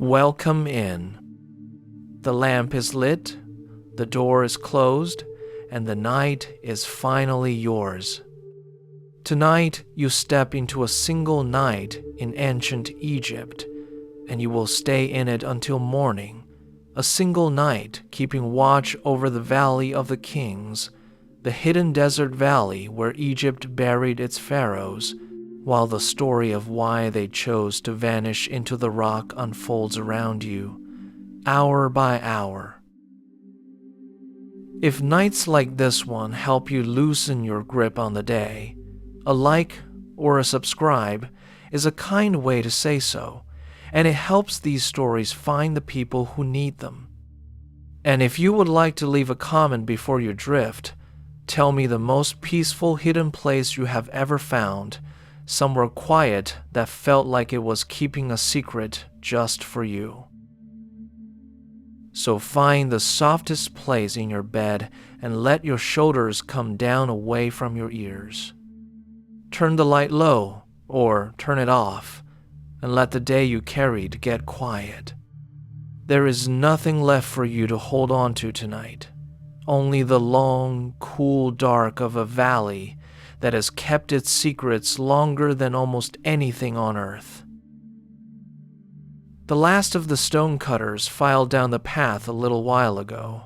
Welcome in. The lamp is lit, the door is closed, and the night is finally yours. Tonight, you step into a single night in ancient Egypt, and you will stay in it until morning, a single night keeping watch over the Valley of the Kings, the hidden desert valley where Egypt buried its pharaohs, while the story of why they chose to vanish into the rock unfolds around you, hour by hour. If nights like this one help you loosen your grip on the day, a like or a subscribe is a kind way to say so, and it helps these stories find the people who need them. And if you would like to leave a comment before you drift, tell me the most peaceful hidden place you have ever found, somewhere quiet that felt like it was keeping a secret just for you. So find the softest place in your bed and let your shoulders come down away from your ears. Turn the light low or turn it off and let the day you carried get quiet. There is nothing left for you to hold on to tonight, only the long, cool dark of a valley that has kept its secrets longer than almost anything on earth. The last of the stonecutters filed down the path a little while ago,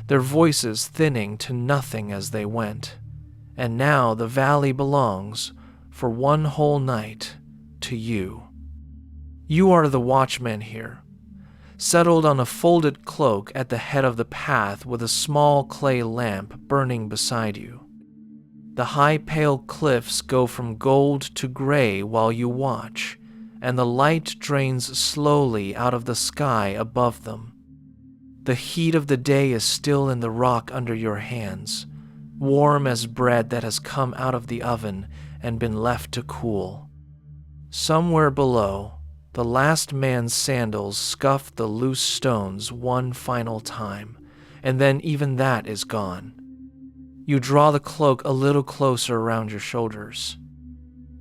their voices thinning to nothing as they went, and now the valley belongs, for one whole night, to you. You are the watchman here, settled on a folded cloak at the head of the path with a small clay lamp burning beside you. The high pale cliffs go from gold to gray while you watch, and the light drains slowly out of the sky above them. The heat of the day is still in the rock under your hands, warm as bread that has come out of the oven and been left to cool. Somewhere below, the last man's sandals scuff the loose stones one final time, and then even that is gone. You draw the cloak a little closer around your shoulders.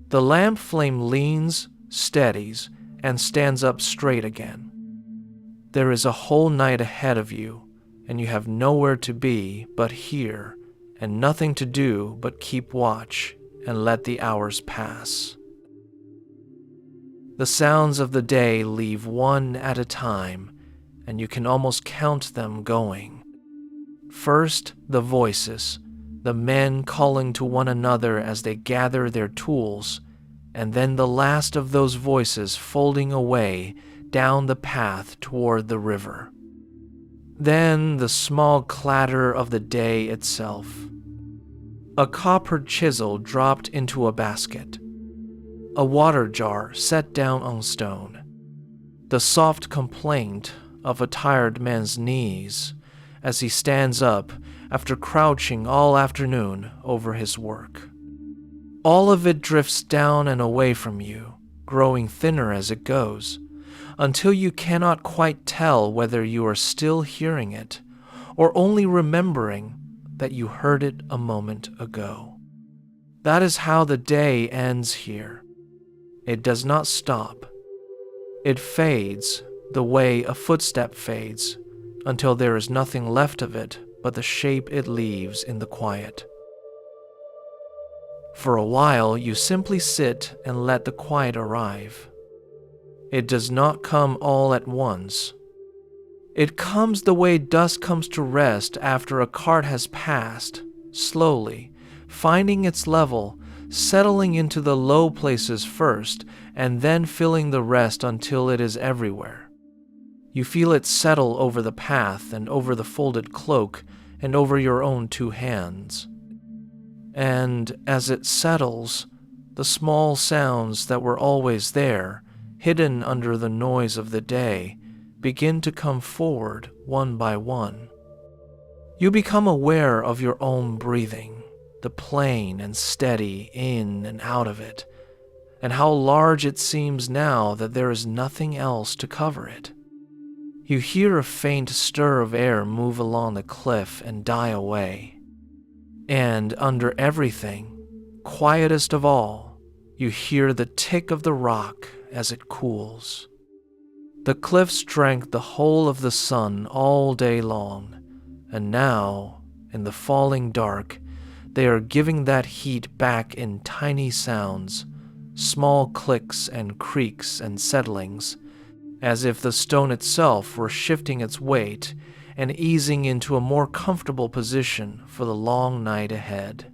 The lamp flame leans, steadies, and stands up straight again. There is a whole night ahead of you, and you have nowhere to be but here, and nothing to do but keep watch and let the hours pass. The sounds of the day leave one at a time, and you can almost count them going. First, the voices, the men calling to one another as they gather their tools, and then the last of those voices folding away down the path toward the river. Then the small clatter of the day itself. A copper chisel dropped into a basket. A water jar set down on stone. The soft complaint of a tired man's knees as he stands up after crouching all afternoon over his work. All of it drifts down and away from you, growing thinner as it goes, until you cannot quite tell whether you are still hearing it or only remembering that you heard it a moment ago. That is how the day ends here. It does not stop. It fades the way a footstep fades until there is nothing left of it but the shape it leaves in the quiet. For a while, you simply sit and let the quiet arrive. It does not come all at once. It comes the way dust comes to rest after a cart has passed, slowly, finding its level, settling into the low places first, and then filling the rest until it is everywhere. You feel it settle over the path and over the folded cloak and over your own two hands. And as it settles, the small sounds that were always there, hidden under the noise of the day, begin to come forward one by one. You become aware of your own breathing, the plain and steady in and out of it, and how large it seems now that there is nothing else to cover it. You hear a faint stir of air move along the cliff and die away. And under everything, quietest of all, you hear the tick of the rock as it cools. The cliffs drank the whole of the sun all day long, and now, in the falling dark, they are giving that heat back in tiny sounds, small clicks and creaks and settlings, as if the stone itself were shifting its weight and easing into a more comfortable position for the long night ahead.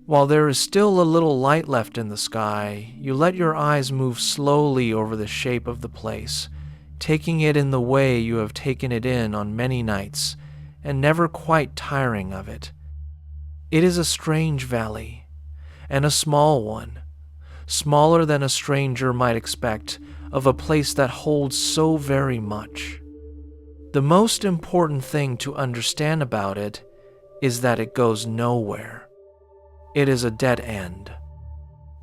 While there is still a little light left in the sky, you let your eyes move slowly over the shape of the place, taking it in the way you have taken it in on many nights, and never quite tiring of it. It is a strange valley, and a small one, smaller than a stranger might expect of a place that holds so very much. The most important thing to understand about it is that it goes nowhere. It is a dead end.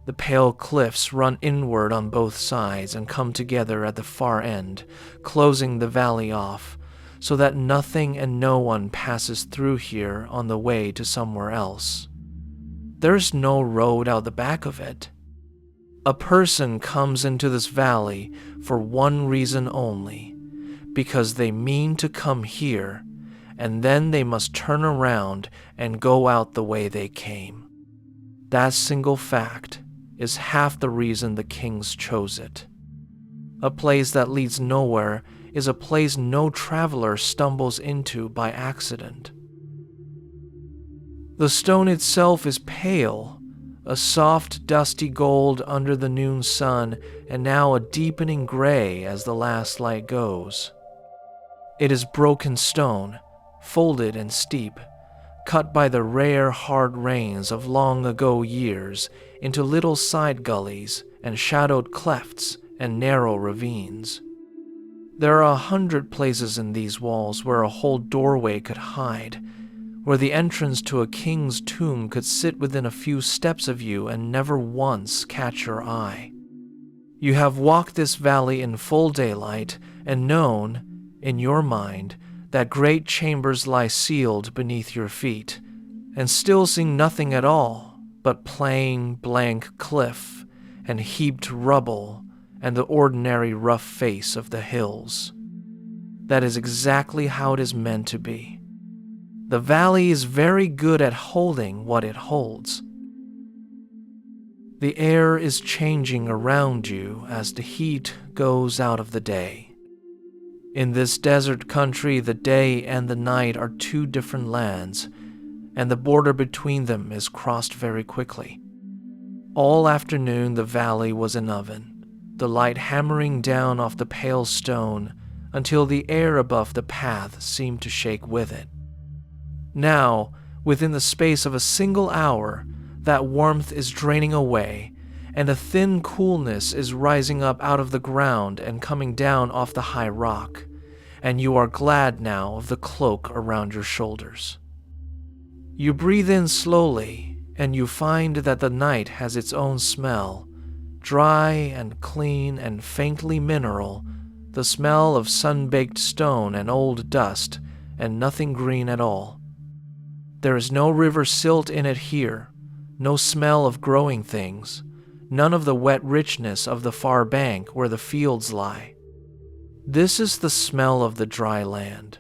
The pale cliffs run inward on both sides and come together at the far end, closing the valley off, so that nothing and no one passes through here on the way to somewhere else. There's no road out the back of it. A person comes into this valley for one reason only, because they mean to come here, and then they must turn around and go out the way they came. That single fact is half the reason the kings chose it. A place that leads nowhere is a place no traveler stumbles into by accident. The stone itself is pale, a soft, dusty gold under the noon sun, and now a deepening gray as the last light goes. It is broken stone, folded and steep, cut by the rare, hard rains of long ago years into little side gullies and shadowed clefts and narrow ravines. There are 100 places in these walls where a whole doorway could hide, where the entrance to a king's tomb could sit within a few steps of you and never once catch your eye. You have walked this valley in full daylight and known, in your mind, that great chambers lie sealed beneath your feet, and still seen nothing at all but plain, blank cliff and heaped rubble and the ordinary rough face of the hills. That is exactly how it is meant to be. The valley is very good at holding what it holds. The air is changing around you as the heat goes out of the day. In this desert country, the day and the night are two different lands, and the border between them is crossed very quickly. All afternoon the valley was an oven, the light hammering down off the pale stone until the air above the path seemed to shake with it. Now, within the space of a single hour, that warmth is draining away, and a thin coolness is rising up out of the ground and coming down off the high rock, and you are glad now of the cloak around your shoulders. You breathe in slowly, and you find that the night has its own smell, dry and clean and faintly mineral, the smell of sun-baked stone and old dust, and nothing green at all. There is no river silt in it here, no smell of growing things, none of the wet richness of the far bank where the fields lie. This is the smell of the dry land,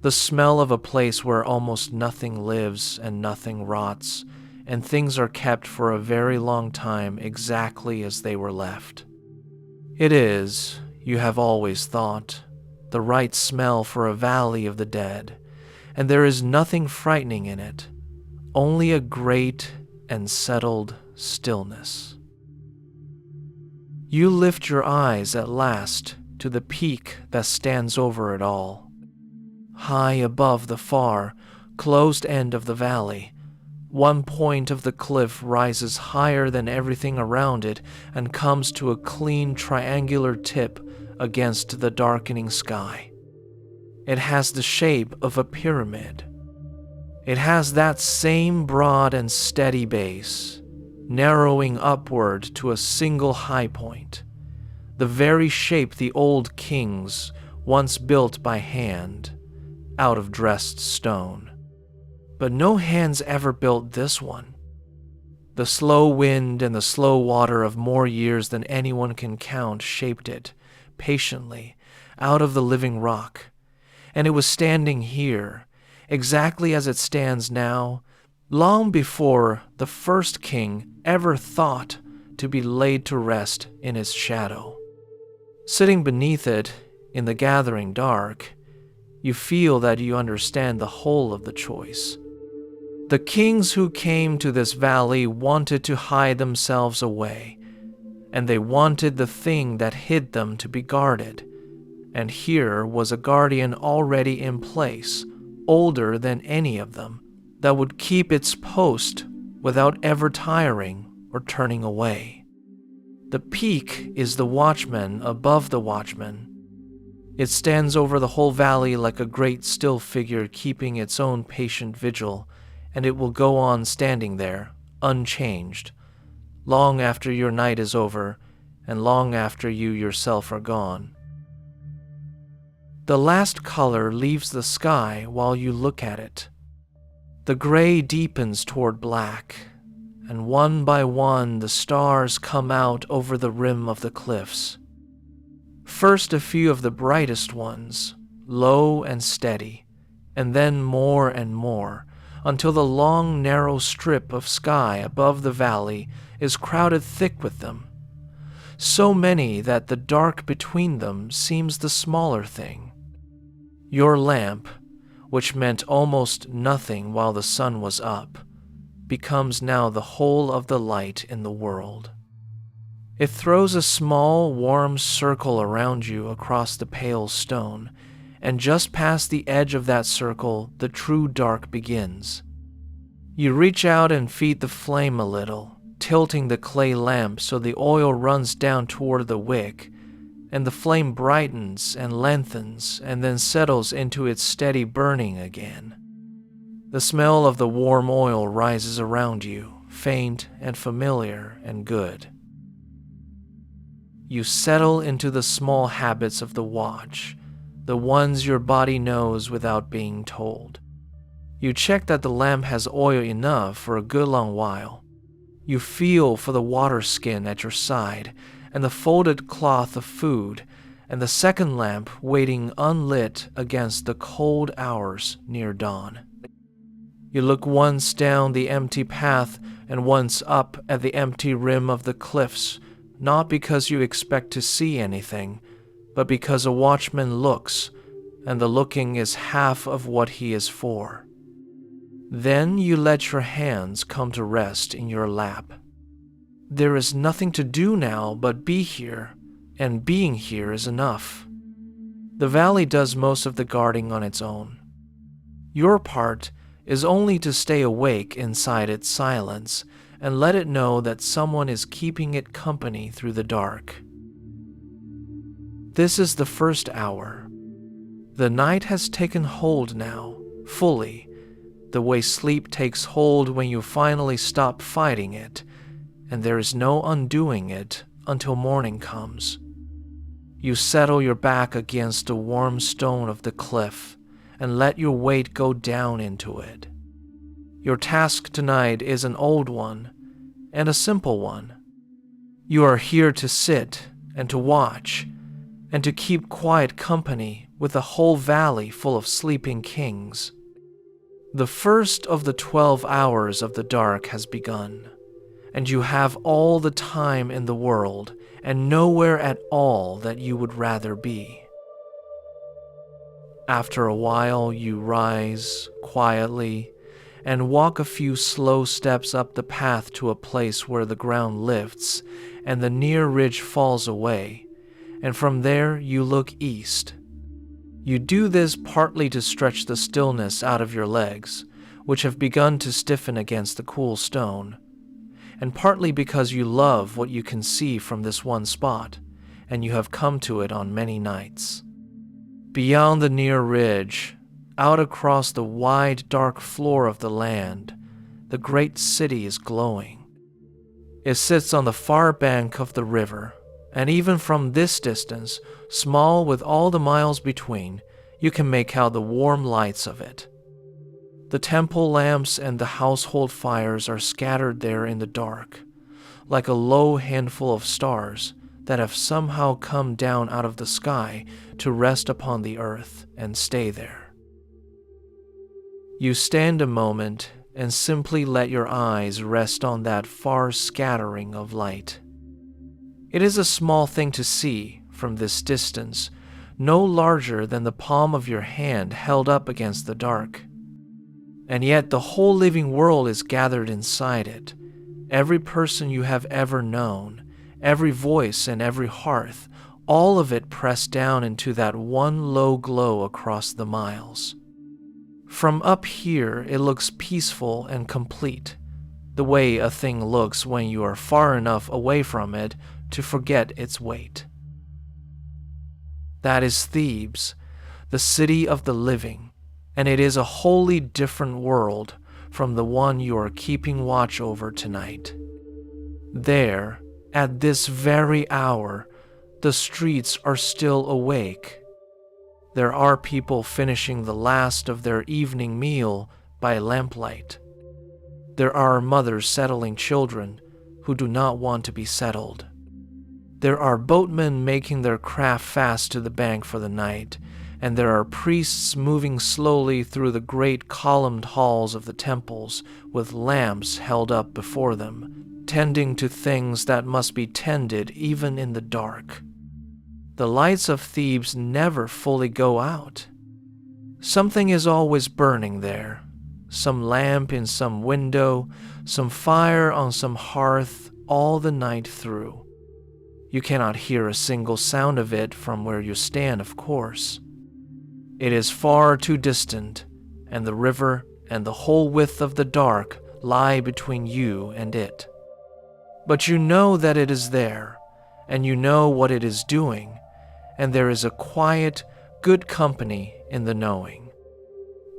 the smell of a place where almost nothing lives and nothing rots, and things are kept for a very long time exactly as they were left. It is, you have always thought, the right smell for a valley of the dead, and there is nothing frightening in it, only a great and settled stillness. You lift your eyes at last to the peak that stands over it all. High above the far, closed end of the valley, one point of the cliff rises higher than everything around it and comes to a clean triangular tip against the darkening sky. It has the shape of a pyramid. It has that same broad and steady base, narrowing upward to a single high point, the very shape the old kings once built by hand, out of dressed stone. But no hands ever built this one. The slow wind and the slow water of more years than anyone can count shaped it, patiently out of the living rock. And it was standing here, exactly as it stands now, long before the first king ever thought to be laid to rest in its shadow. Sitting beneath it in the gathering dark, you feel that you understand the whole of the choice. The kings who came to this valley wanted to hide themselves away, and they wanted the thing that hid them to be guarded. And here was a guardian already in place, older than any of them, that would keep its post without ever tiring or turning away. The peak is the watchman above the watchman. It stands over the whole valley like a great still figure keeping its own patient vigil, and it will go on standing there, unchanged, long after your night is over and long after you yourself are gone. The last color leaves the sky while you look at it. The gray deepens toward black, and one by one the stars come out over the rim of the cliffs. First a few of the brightest ones, low and steady, and then more and more, until the long narrow strip of sky above the valley is crowded thick with them. So many that the dark between them seems the smaller thing. Your lamp, which meant almost nothing while the sun was up, becomes now the whole of the light in the world. It throws a small, warm circle around you across the pale stone, and just past the edge of that circle, the true dark begins. You reach out and feed the flame a little, tilting the clay lamp so the oil runs down toward the wick, and the flame brightens and lengthens and then settles into its steady burning again. The smell of the warm oil rises around you, faint and familiar and good. You settle into the small habits of the watch, the ones your body knows without being told. You check that the lamp has oil enough for a good long while. You feel for the water skin at your side and the folded cloth of food, and the second lamp waiting unlit against the cold hours near dawn. You look once down the empty path and once up at the empty rim of the cliffs, not because you expect to see anything, but because a watchman looks, and the looking is half of what he is for. Then you let your hands come to rest in your lap. There is nothing to do now but be here, and being here is enough. The valley does most of the guarding on its own. Your part is only to stay awake inside its silence and let it know that someone is keeping it company through the dark. This is the first hour. The night has taken hold now, fully, the way sleep takes hold when you finally stop fighting it, and there is no undoing it until morning comes. You settle your back against the warm stone of the cliff and let your weight go down into it. Your task tonight is an old one and a simple one. You are here to sit and to watch and to keep quiet company with a whole valley full of sleeping kings. The first of the 12 hours of the dark has begun, and you have all the time in the world and nowhere at all that you would rather be. After a while, you rise quietly and walk a few slow steps up the path to a place where the ground lifts and the near ridge falls away, and from there you look east. You do this partly to stretch the stillness out of your legs, which have begun to stiffen against the cool stone, and partly because you love what you can see from this one spot, and you have come to it on many nights. Beyond the near ridge, out across the wide, dark floor of the land, the great city is glowing. It sits on the far bank of the river, and even from this distance, small with all the miles between, you can make out the warm lights of it. The temple lamps and the household fires are scattered there in the dark, like a low handful of stars that have somehow come down out of the sky to rest upon the earth and stay there. You stand a moment and simply let your eyes rest on that far scattering of light. It is a small thing to see from this distance, no larger than the palm of your hand held up against the dark. And yet the whole living world is gathered inside it. Every person you have ever known, every voice and every hearth, all of it pressed down into that one low glow across the miles. From up here, it looks peaceful and complete, the way a thing looks when you are far enough away from it to forget its weight. That is Thebes, the city of the living, and it is a wholly different world from the one you are keeping watch over tonight. There, at this very hour, the streets are still awake. There are people finishing the last of their evening meal by lamplight. There are mothers settling children who do not want to be settled. There are boatmen making their craft fast to the bank for the night, and there are priests moving slowly through the great columned halls of the temples with lamps held up before them, tending to things that must be tended even in the dark. The lights of Thebes never fully go out. Something is always burning there, some lamp in some window, some fire on some hearth all the night through. You cannot hear a single sound of it from where you stand, of course. It is far too distant, and the river and the whole width of the dark lie between you and it. But you know that it is there, and you know what it is doing, and there is a quiet, good company in the knowing.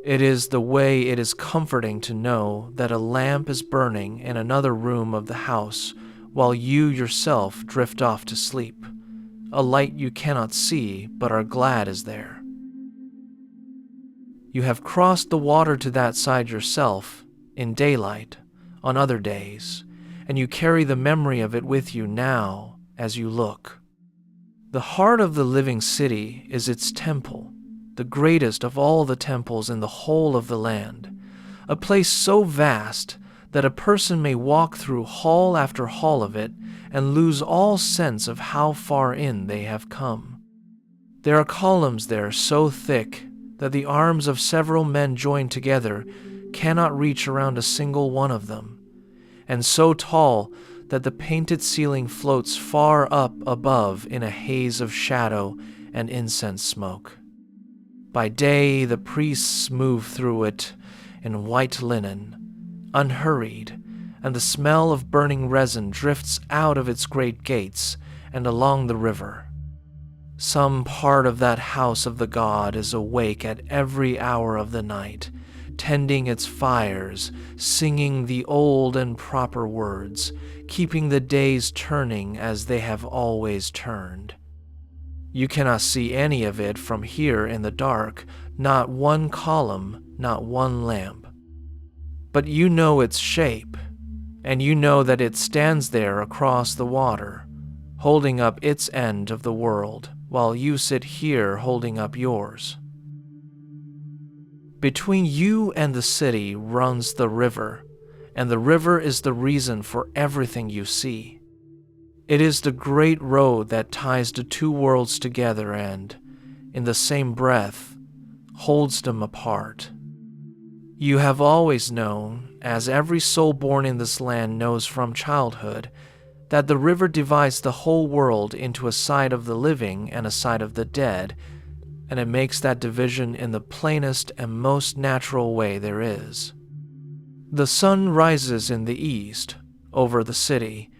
It is the way it is comforting to know that a lamp is burning in another room of the house while you yourself drift off to sleep, a light you cannot see but are glad is there. You have crossed the water to that side yourself, in daylight, on other days, and you carry the memory of it with you now as you look. The heart of the living city is its temple, the greatest of all the temples in the whole of the land, a place so vast that a person may walk through hall after hall of it and lose all sense of how far in they have come. There are columns there so thick that the arms of several men joined together cannot reach around a single one of them, and so tall that the painted ceiling floats far up above in a haze of shadow and incense smoke. By day the priests move through it in white linen, unhurried, and the smell of burning resin drifts out of its great gates and along the river. Some part of that house of the god is awake at every hour of the night, tending its fires, singing the old and proper words, keeping the days turning as they have always turned. You cannot see any of it from here in the dark, not one column, not one lamp. But you know its shape, and you know that it stands there across the water, holding up its end of the world, while you sit here holding up yours. Between you and the city runs the river, and the river is the reason for everything you see. It is the great road that ties the two worlds together and, in the same breath, holds them apart. You have always known, as every soul born in this land knows from childhood, that the river divides the whole world into a side of the living and a side of the dead, and it makes that division in the plainest and most natural way there is. The sun rises in the east, over the city,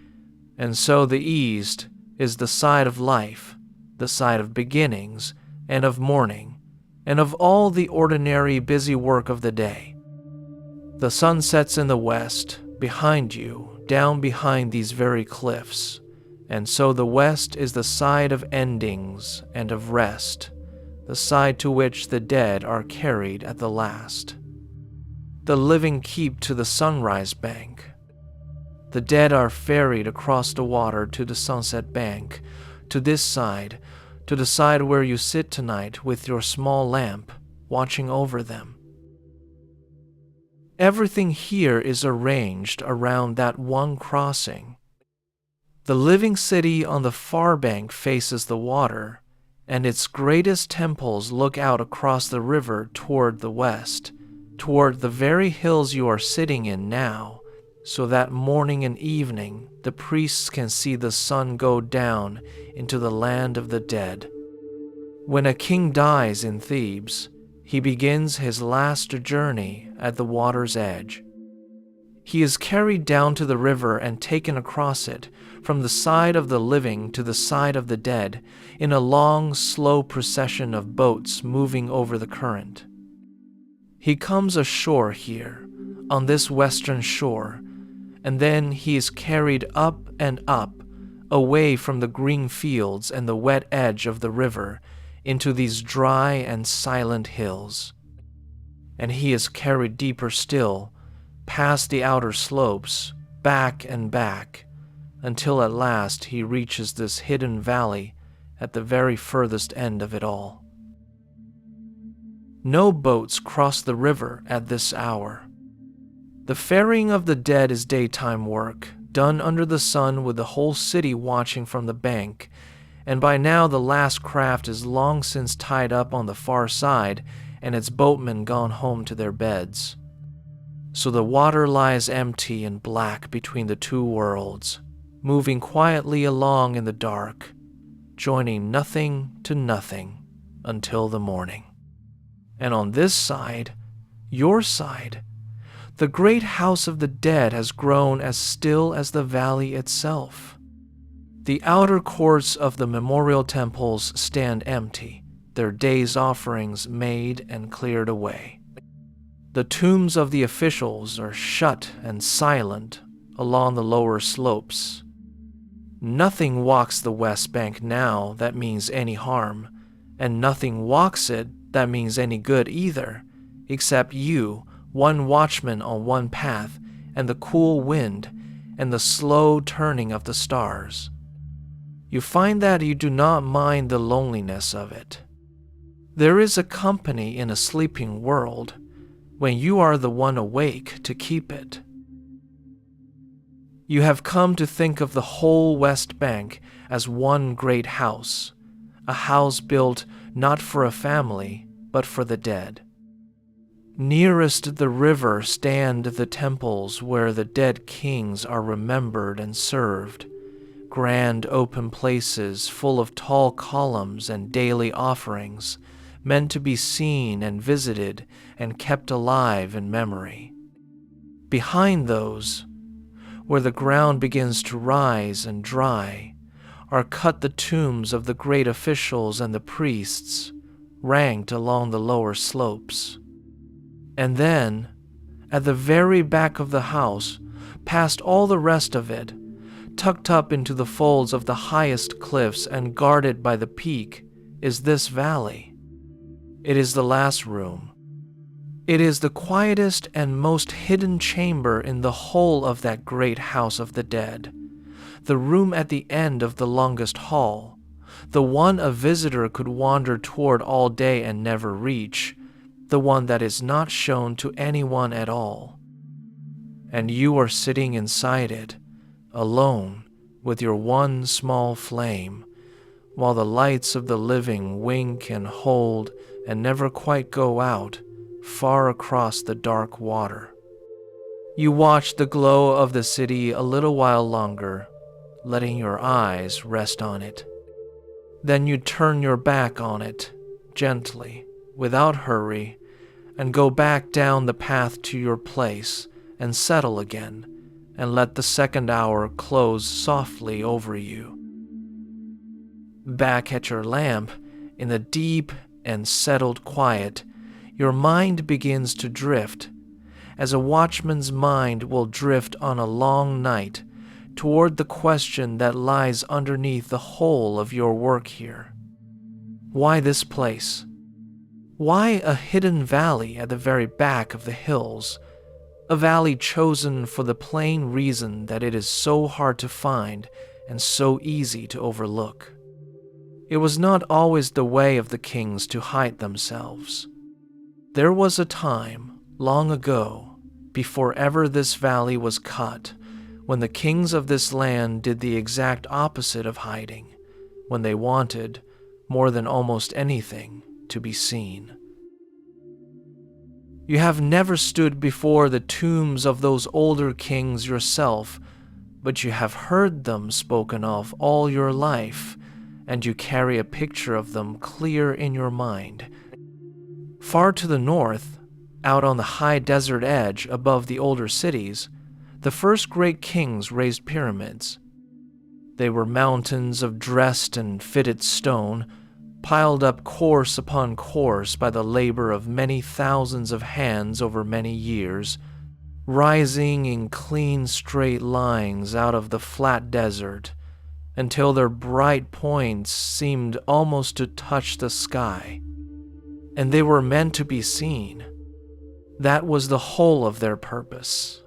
and so the east is the side of life, the side of beginnings, and of morning, and of all the ordinary busy work of the day. The sun sets in the west, behind you, down behind these very cliffs, and so the west is the side of endings and of rest, the side to which the dead are carried at the last. The living keep to the sunrise bank. The dead are ferried across the water to the sunset bank, to this side, to the side where you sit tonight with your small lamp, watching over them. Everything here is arranged around that one crossing. The living city on the far bank faces the water, and its greatest temples look out across the river toward the west, toward the very hills you are sitting in now, so that morning and evening the priests can see the sun go down into the land of the dead. When a king dies in Thebes, he begins his last journey at the water's edge. He is carried down to the river and taken across it, from the side of the living to the side of the dead, in a long, slow procession of boats moving over the current. He comes ashore here, on this western shore, and then he is carried up and up, away from the green fields and the wet edge of the river, into these dry and silent hills. And he is carried deeper still, past the outer slopes, back and back, until at last he reaches this hidden valley at the very furthest end of it all. No boats cross the river at this hour. The ferrying of the dead is daytime work, done under the sun with the whole city watching from the bank, and by now the last craft is long since tied up on the far side and its boatmen gone home to their beds. So the water lies empty and black between the two worlds, moving quietly along in the dark, joining nothing to nothing until the morning. And on this side, your side, the great house of the dead has grown as still as the valley itself. The outer courts of the memorial temples stand empty, their day's offerings made and cleared away. The tombs of the officials are shut and silent along the lower slopes. Nothing walks the west bank now that means any harm, and nothing walks it that means any good either, except you, one watchman on one path, and the cool wind, and the slow turning of the stars. You find that you do not mind the loneliness of it. There is a company in a sleeping world when you are the one awake to keep it. You have come to think of the whole West Bank as one great house, a house built not for a family, but for the dead. Nearest the river stand the temples where the dead kings are remembered and served, grand open places full of tall columns and daily offerings, meant to be seen and visited and kept alive in memory. Behind those, where the ground begins to rise and dry, are cut the tombs of the great officials and the priests, ranked along the lower slopes. And then, at the very back of the house, past all the rest of it, tucked up into the folds of the highest cliffs and guarded by the peak, is this valley. It is the last room. It is the quietest and most hidden chamber in the whole of that great house of the dead, the room at the end of the longest hall, the one a visitor could wander toward all day and never reach, the one that is not shown to anyone at all. And you are sitting inside it, alone with your one small flame, while the lights of the living wink and hold and never quite go out, far across the dark water. You watch the glow of the city a little while longer, letting your eyes rest on it. Then you turn your back on it, gently, without hurry, and go back down the path to your place and settle again, and let the second hour close softly over you. Back at your lamp, in the deep and settled quiet, your mind begins to drift, as a watchman's mind will drift on a long night, toward the question that lies underneath the whole of your work here. Why this place? Why a hidden valley at the very back of the hills, a valley chosen for the plain reason that it is so hard to find and so easy to overlook. It was not always the way of the kings to hide themselves. There was a time, long ago, before ever this valley was cut, when the kings of this land did the exact opposite of hiding, when they wanted, more than almost anything, to be seen. You have never stood before the tombs of those older kings yourself, but you have heard them spoken of all your life, and you carry a picture of them clear in your mind. Far to the north, out on the high desert edge above the older cities, the first great kings raised pyramids. They were mountains of dressed and fitted stone, piled up course upon course by the labor of many thousands of hands over many years, rising in clean straight lines out of the flat desert, until their bright points seemed almost to touch the sky. And they were meant to be seen. That was the whole of their purpose.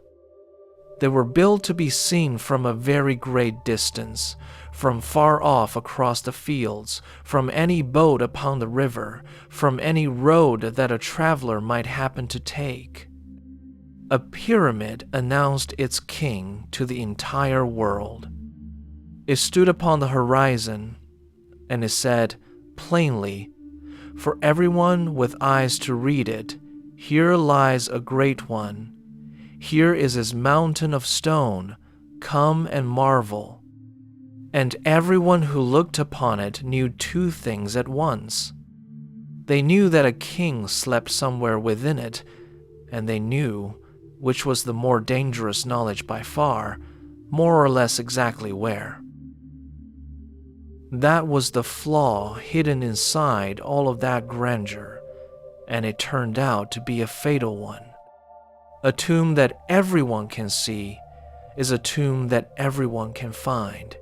They were built to be seen from a very great distance, from far off across the fields, from any boat upon the river, from any road that a traveler might happen to take. A pyramid announced its king to the entire world. It stood upon the horizon, and it said plainly, for everyone with eyes to read it, "Here lies a great one. Here is his mountain of stone. Come and marvel." And everyone who looked upon it knew two things at once. They knew that a king slept somewhere within it, and they knew, which was the more dangerous knowledge by far, more or less exactly where. That was the flaw hidden inside all of that grandeur, and it turned out to be a fatal one. A tomb that everyone can see is a tomb that everyone can find.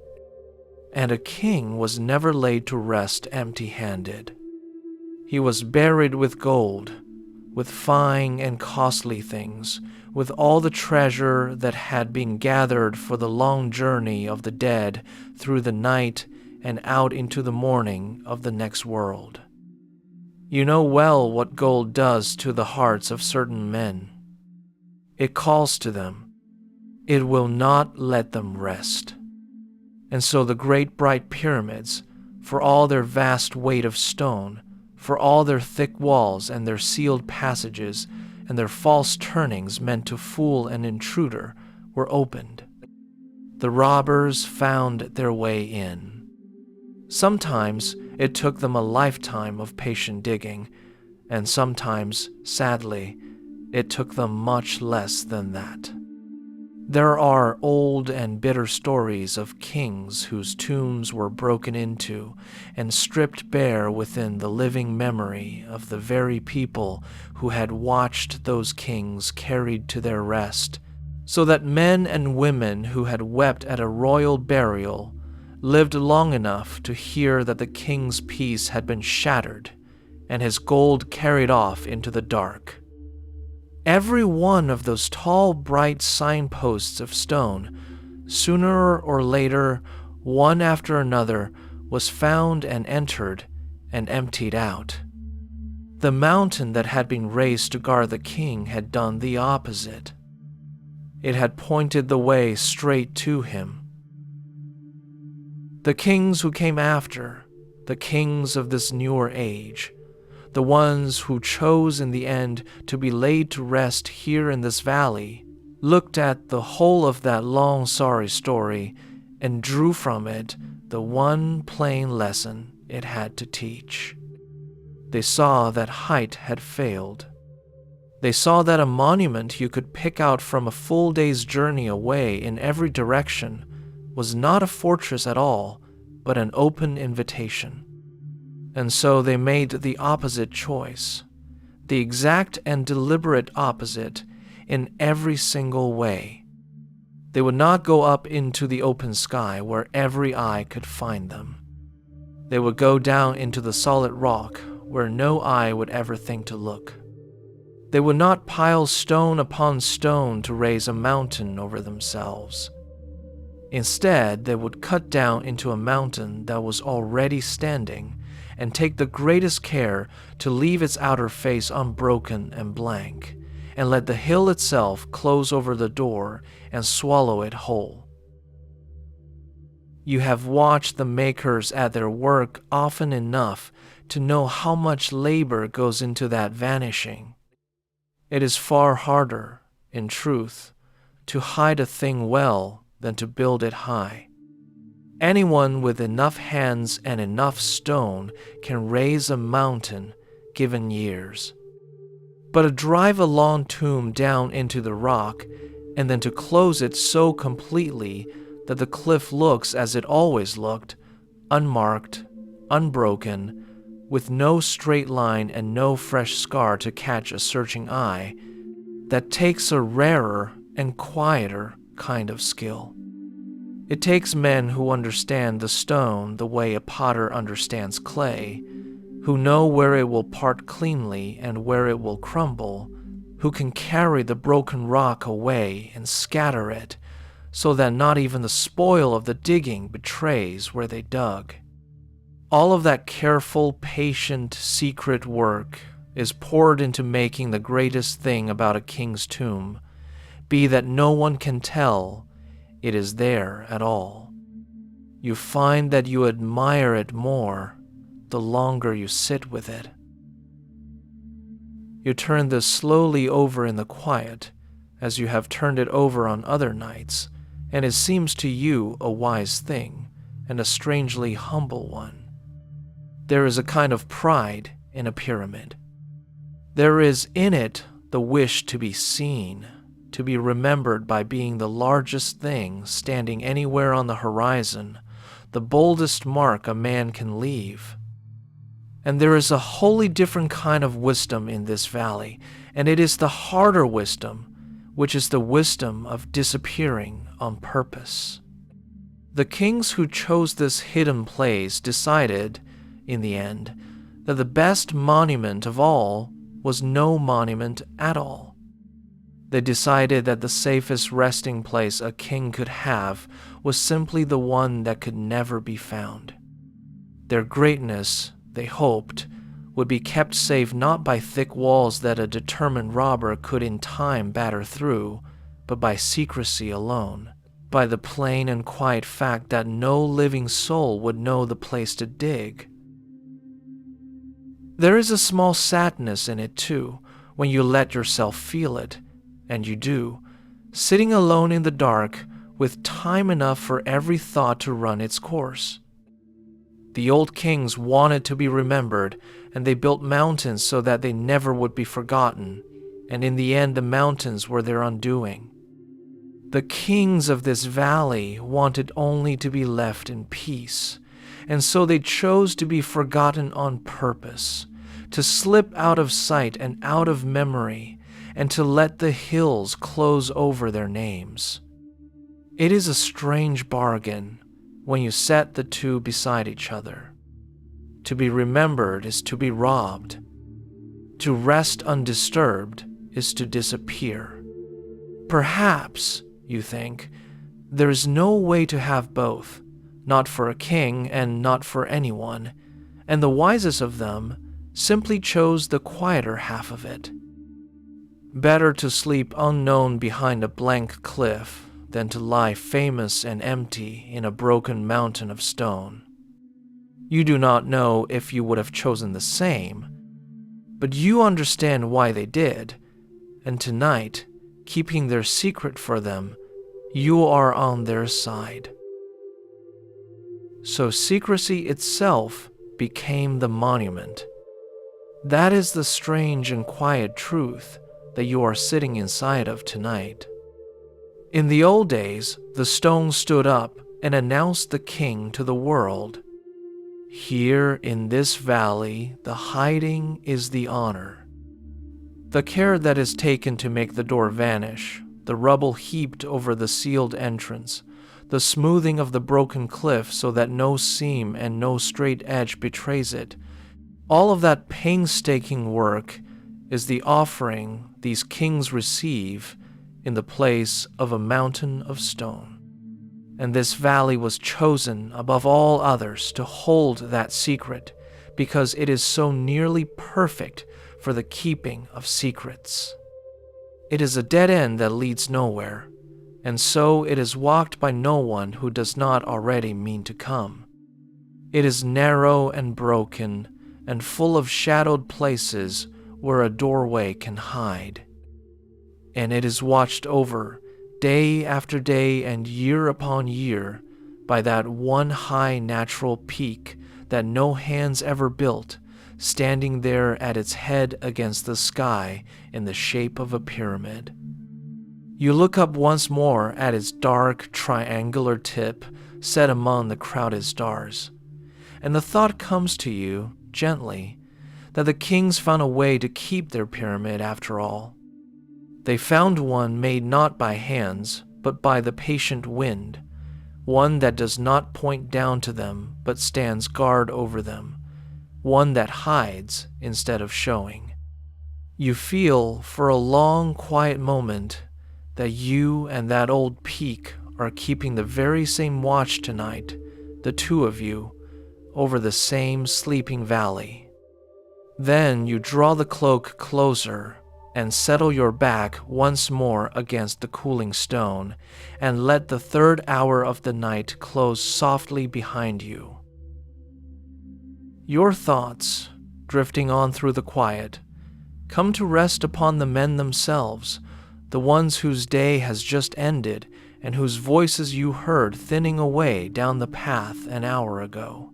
And a king was never laid to rest empty-handed. He was buried with gold, with fine and costly things, with all the treasure that had been gathered for the long journey of the dead through the night and out into the morning of the next world. You know well what gold does to the hearts of certain men. It calls to them. It will not let them rest. And so the great bright pyramids, for all their vast weight of stone, for all their thick walls and their sealed passages and their false turnings meant to fool an intruder, were opened. The robbers found their way in. Sometimes it took them a lifetime of patient digging, and sometimes, sadly, it took them much less than that. There are old and bitter stories of kings whose tombs were broken into and stripped bare within the living memory of the very people who had watched those kings carried to their rest, so that men and women who had wept at a royal burial lived long enough to hear that the king's peace had been shattered and his gold carried off into the dark. Every one of those tall, bright signposts of stone, sooner or later, one after another, was found and entered and emptied out. The mountain that had been raised to guard the king had done the opposite. It had pointed the way straight to him. The kings who came after, the kings of this newer age, the ones who chose in the end to be laid to rest here in this valley, looked at the whole of that long sorry story and drew from it the one plain lesson it had to teach. They saw that height had failed. They saw that a monument you could pick out from a full day's journey away in every direction was not a fortress at all, but an open invitation. And so they made the opposite choice, the exact and deliberate opposite in every single way. They would not go up into the open sky where every eye could find them. They would go down into the solid rock where no eye would ever think to look. They would not pile stone upon stone to raise a mountain over themselves. Instead, they would cut down into a mountain that was already standing and take the greatest care to leave its outer face unbroken and blank, and let the hill itself close over the door and swallow it whole. You have watched the makers at their work often enough to know how much labor goes into that vanishing. It is far harder, in truth, to hide a thing well than to build it high. Anyone with enough hands and enough stone can raise a mountain given years. But to drive a long tomb down into the rock and then to close it so completely that the cliff looks as it always looked, unmarked, unbroken, with no straight line and no fresh scar to catch a searching eye, that takes a rarer and quieter kind of skill. It takes men who understand the stone the way a potter understands clay, who know where it will part cleanly and where it will crumble, who can carry the broken rock away and scatter it so that not even the spoil of the digging betrays where they dug. All of that careful, patient, secret work is poured into making the greatest thing about a king's tomb be that no one can tell it is there at all. You find that you admire it more the longer you sit with it. You turn this slowly over in the quiet, as you have turned it over on other nights, and it seems to you a wise thing and a strangely humble one. There is a kind of pride in a pyramid. There is in it the wish to be seen, to be remembered by being the largest thing standing anywhere on the horizon, the boldest mark a man can leave. And there is a wholly different kind of wisdom in this valley, and it is the harder wisdom, which is the wisdom of disappearing on purpose. The kings who chose this hidden place decided, in the end, that the best monument of all was no monument at all. They decided that the safest resting place a king could have was simply the one that could never be found. Their greatness, they hoped, would be kept safe not by thick walls that a determined robber could in time batter through, but by secrecy alone, by the plain and quiet fact that no living soul would know the place to dig. There is a small sadness in it too, when you let yourself feel it, and you do, sitting alone in the dark with time enough for every thought to run its course. The old kings wanted to be remembered, and they built mountains so that they never would be forgotten, and in the end the mountains were their undoing. The kings of this valley wanted only to be left in peace, and so they chose to be forgotten on purpose, to slip out of sight and out of memory, and to let the hills close over their names. It is a strange bargain when you set the two beside each other. To be remembered is to be robbed. To rest undisturbed is to disappear. Perhaps, you think, there is no way to have both, not for a king and not for anyone, and the wisest of them simply chose the quieter half of it. Better to sleep unknown behind a blank cliff than to lie famous and empty in a broken mountain of stone. You do not know if you would have chosen the same, but you understand why they did, and tonight, keeping their secret for them, you are on their side. So secrecy itself became the monument. That is the strange and quiet truth that you are sitting inside of tonight. In the old days, the stone stood up and announced the king to the world. Here in this valley, the hiding is the honor. The care that is taken to make the door vanish, the rubble heaped over the sealed entrance, the smoothing of the broken cliff so that no seam and no straight edge betrays it, all of that painstaking work is the offering these kings receive in the place of a mountain of stone. And this valley was chosen above all others to hold that secret, because it is so nearly perfect for the keeping of secrets. It is a dead end that leads nowhere, and so it is walked by no one who does not already mean to come. It is narrow and broken, and full of shadowed places where a doorway can hide. And it is watched over day after day and year upon year by that one high natural peak that no hands ever built, standing there at its head against the sky in the shape of a pyramid. You look up once more at its dark triangular tip set among the crowded stars, and the thought comes to you, gently, that the kings found a way to keep their pyramid after all. They found one made not by hands, but by the patient wind, one that does not point down to them, but stands guard over them, one that hides instead of showing. You feel for a long, quiet moment that you and that old peak are keeping the very same watch tonight, the two of you, over the same sleeping valley. Then you draw the cloak closer and settle your back once more against the cooling stone, and let the third hour of the night close softly behind you. Your thoughts, drifting on through the quiet, come to rest upon the men themselves, the ones whose day has just ended and whose voices you heard thinning away down the path an hour ago.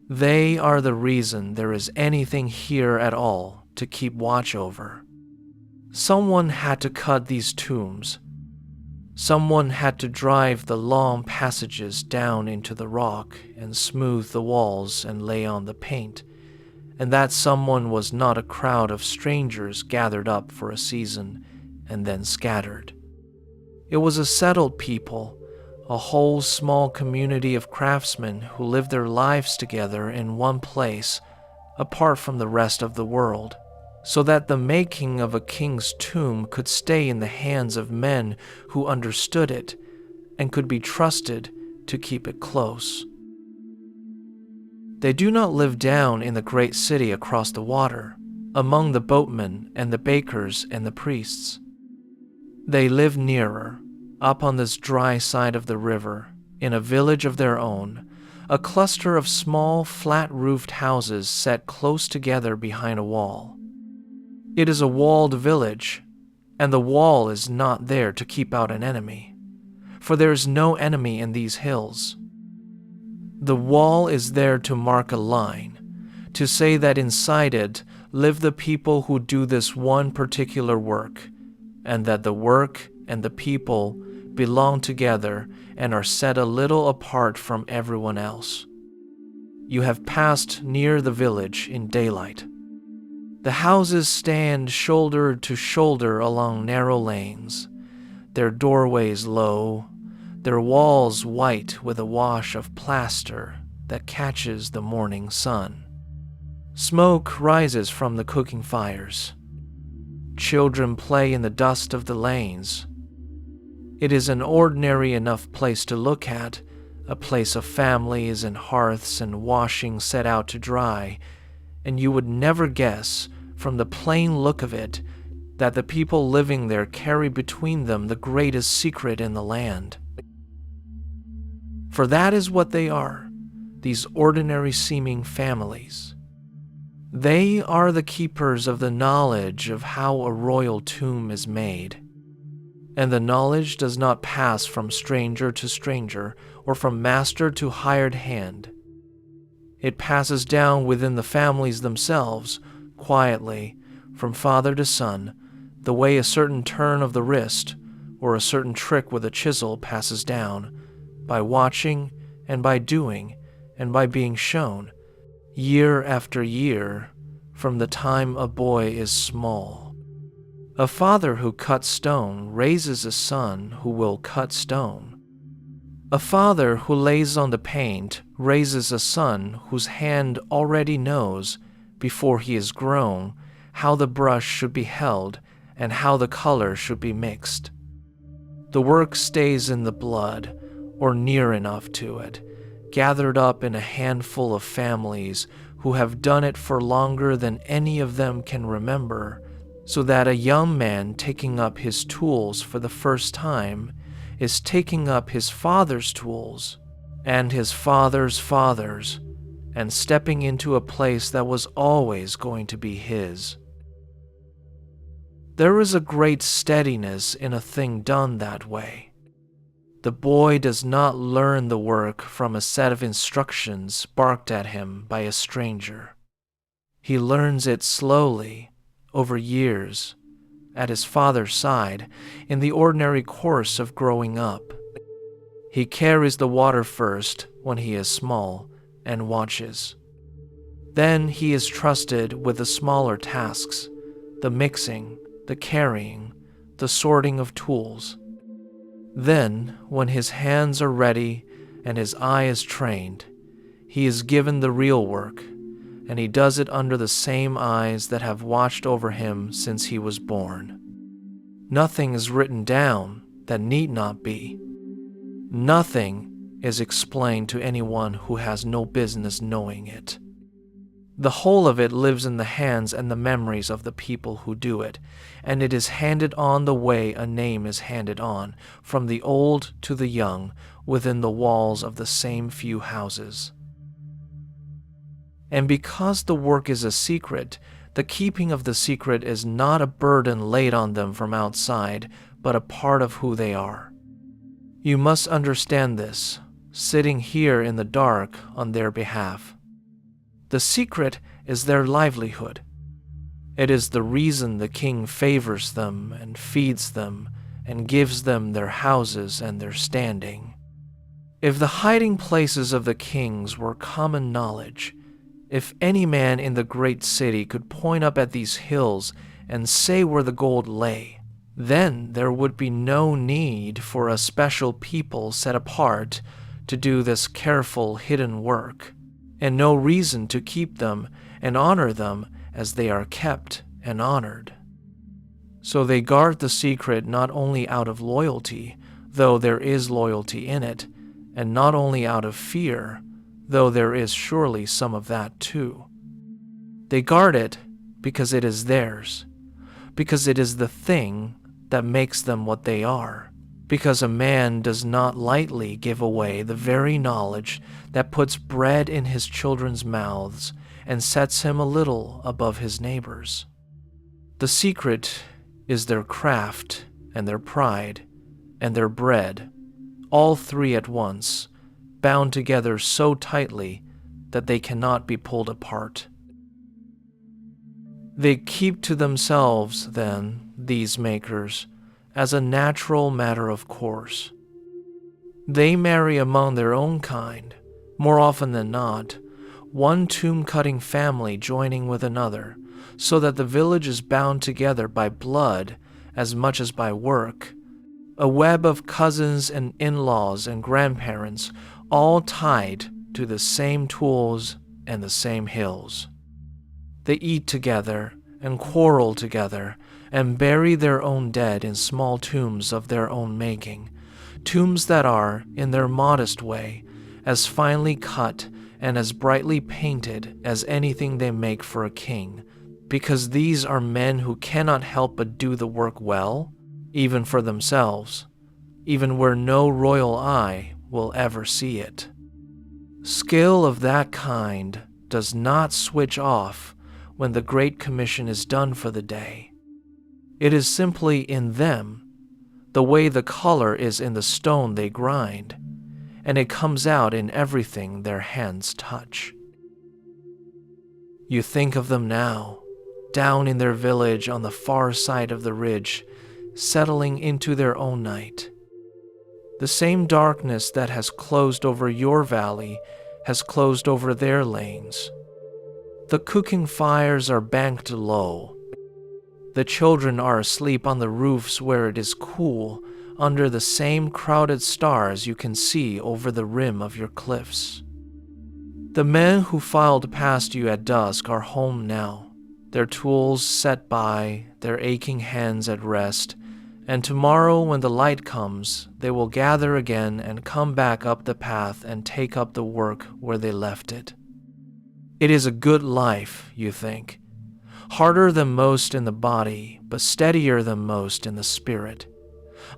They are the reason there is anything here at all to keep watch over. Someone had to cut these tombs. Someone had to drive the long passages down into the rock and smooth the walls and lay on the paint, and that someone was not a crowd of strangers gathered up for a season and then scattered. It was a settled people, a whole small community of craftsmen who lived their lives together in one place, apart from the rest of the world, so that the making of a king's tomb could stay in the hands of men who understood it and could be trusted to keep it close. They do not live down in the great city across the water, among the boatmen and the bakers and the priests. They live nearer, up on this dry side of the river, in a village of their own, a cluster of small, flat-roofed houses set close together behind a wall. It is a walled village, and the wall is not there to keep out an enemy, for there is no enemy in these hills. The wall is there to mark a line, to say that inside it live the people who do this one particular work, and that the work and the people belong together and are set a little apart from everyone else. You have passed near the village in daylight. The houses stand shoulder to shoulder along narrow lanes, their doorways low, their walls white with a wash of plaster that catches the morning sun. Smoke rises from the cooking fires. Children play in the dust of the lanes. It is an ordinary enough place to look at, a place of families and hearths and washing set out to dry, and you would never guess from the plain look of it that the people living there carry between them the greatest secret in the land. For that is what they are, these ordinary-seeming families. They are the keepers of the knowledge of how a royal tomb is made. And the knowledge does not pass from stranger to stranger or from master to hired hand. It passes down within the families themselves, quietly, from father to son, the way a certain turn of the wrist or a certain trick with a chisel passes down, by watching and by doing and by being shown, year after year, from the time a boy is small. A father who cuts stone raises a son who will cut stone. A father who lays on the paint raises a son whose hand already knows, before he is grown, how the brush should be held, and how the color should be mixed. The work stays in the blood, or near enough to it, gathered up in a handful of families who have done it for longer than any of them can remember, so that a young man taking up his tools for the first time is taking up his father's tools and his father's father's, and stepping into a place that was always going to be his. There is a great steadiness in a thing done that way. The boy does not learn the work from a set of instructions barked at him by a stranger. He learns it slowly, over years, at his father's side, in the ordinary course of growing up. He carries the water first when he is small and watches. Then he is trusted with the smaller tasks, the mixing, the carrying, the sorting of tools. Then, when his hands are ready and his eye is trained, he is given the real work, and he does it under the same eyes that have watched over him since he was born. Nothing is written down that need not be. Nothing is explained to anyone who has no business knowing it. The whole of it lives in the hands and the memories of the people who do it, and it is handed on the way a name is handed on, from the old to the young, within the walls of the same few houses. And because the work is a secret, the keeping of the secret is not a burden laid on them from outside, but a part of who they are. You must understand this, sitting here in the dark on their behalf. The secret is their livelihood. It is the reason the king favors them and feeds them and gives them their houses and their standing. If the hiding places of the kings were common knowledge, if any man in the great city could point up at these hills and say where the gold lay, then there would be no need for a special people set apart to do this careful hidden work, and no reason to keep them and honor them as they are kept and honored. So they guard the secret not only out of loyalty, though there is loyalty in it, and not only out of fear, though there is surely some of that too. They guard it because it is theirs, because it is the thing that makes them what they are, because a man does not lightly give away the very knowledge that puts bread in his children's mouths and sets him a little above his neighbors. The secret is their craft and their pride and their bread, all three at once, bound together so tightly that they cannot be pulled apart. They keep to themselves, then, these makers, as a natural matter of course. They marry among their own kind, more often than not, one tomb-cutting family joining with another, so that the village is bound together by blood as much as by work, a web of cousins and in-laws and grandparents, all tied to the same tools and the same hills. They eat together and quarrel together and bury their own dead in small tombs of their own making, tombs that are, in their modest way, as finely cut and as brightly painted as anything they make for a king, because these are men who cannot help but do the work well, even for themselves, even where no royal eye will ever see it. Skill of that kind does not switch off when the Great Commission is done for the day. It is simply in them, the way the color is in the stone they grind, and it comes out in everything their hands touch. You think of them now, down in their village on the far side of the ridge, settling into their own night. The same darkness that has closed over your valley has closed over their lanes. The cooking fires are banked low. The children are asleep on the roofs where it is cool, under the same crowded stars you can see over the rim of your cliffs. The men who filed past you at dusk are home now, their tools set by, their aching hands at rest, and tomorrow when the light comes, they will gather again and come back up the path and take up the work where they left it. It is a good life, you think, harder than most in the body, but steadier than most in the spirit.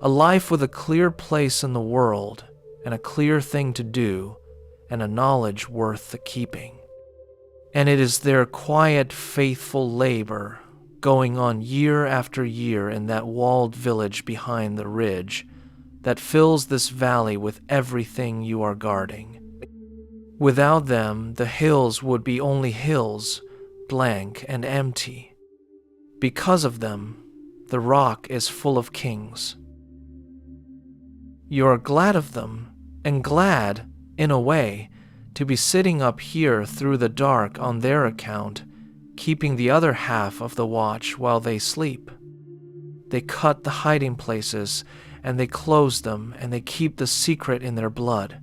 A life with a clear place in the world, and a clear thing to do, and a knowledge worth the keeping. And it is their quiet, faithful labor, going on year after year in that walled village behind the ridge, that fills this valley with everything you are guarding. Without them, the hills would be only hills, blank and empty. Because of them, the rock is full of kings. You are glad of them, and glad, in a way, to be sitting up here through the dark on their account, keeping the other half of the watch while they sleep. They cut the hiding places, and they close them, and they keep the secret in their blood.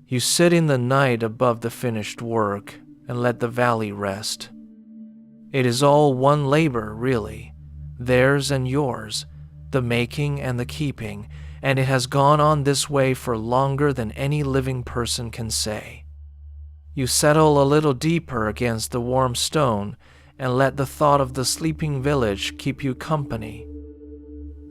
You sit in the night above the finished work, and let the valley rest. It is all one labor, really, theirs and yours, the making and the keeping, and it has gone on this way for longer than any living person can say. You settle a little deeper against the warm stone and let the thought of the sleeping village keep you company.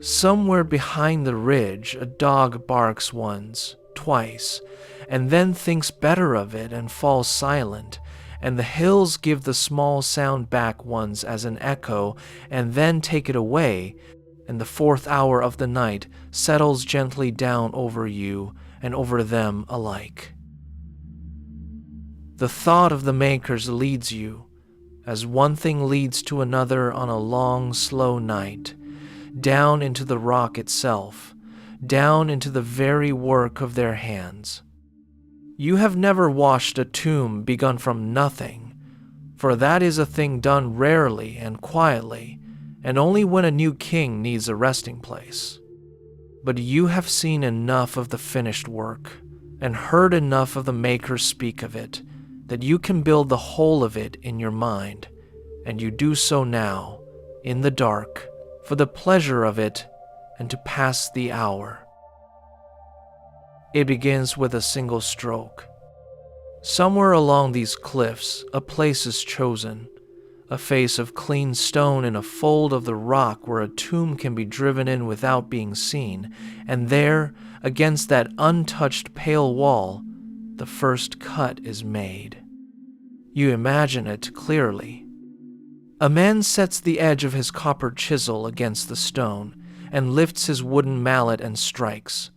Somewhere behind the ridge a dog barks once, twice, and then thinks better of it and falls silent, and the hills give the small sound back once as an echo and then take it away, and the fourth hour of the night settles gently down over you and over them alike. The thought of the makers leads you, as one thing leads to another on a long, slow night, down into the rock itself, down into the very work of their hands. You have never washed a tomb begun from nothing, for that is a thing done rarely and quietly, and only when a new king needs a resting place. But you have seen enough of the finished work, and heard enough of the makers speak of it, that you can build the whole of it in your mind, and you do so now, in the dark, for the pleasure of it, and to pass the hour. It begins with a single stroke. Somewhere along these cliffs, a place is chosen, a face of clean stone in a fold of the rock where a tomb can be driven in without being seen, and there, against that untouched pale wall, the first cut is made. You imagine it clearly. A man sets the edge of his copper chisel against the stone, and lifts his wooden mallet and strikes,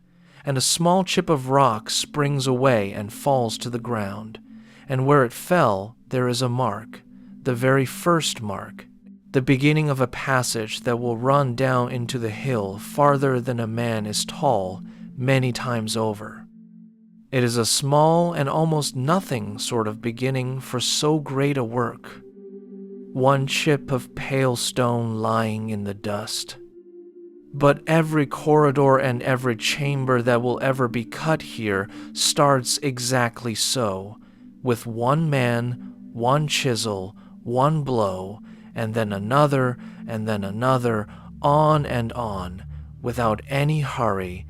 and a small chip of rock springs away and falls to the ground, and where it fell there is a mark, the very first mark, the beginning of a passage that will run down into the hill farther than a man is tall many times over. It is a small and almost nothing sort of beginning for so great a work. One chip of pale stone lying in the dust. But every corridor and every chamber that will ever be cut here starts exactly so, with one man, one chisel, one blow, and then another, on and on, without any hurry,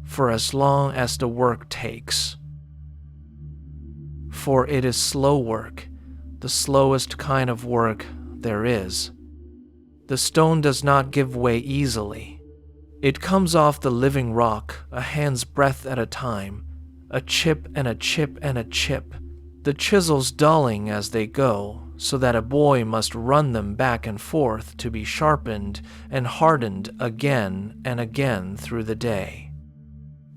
for as long as the work takes. For it is slow work, the slowest kind of work there is. The stone does not give way easily. It comes off the living rock a hand's breadth at a time, a chip and a chip and a chip, the chisels dulling as they go, so that a boy must run them back and forth to be sharpened and hardened again and again through the day.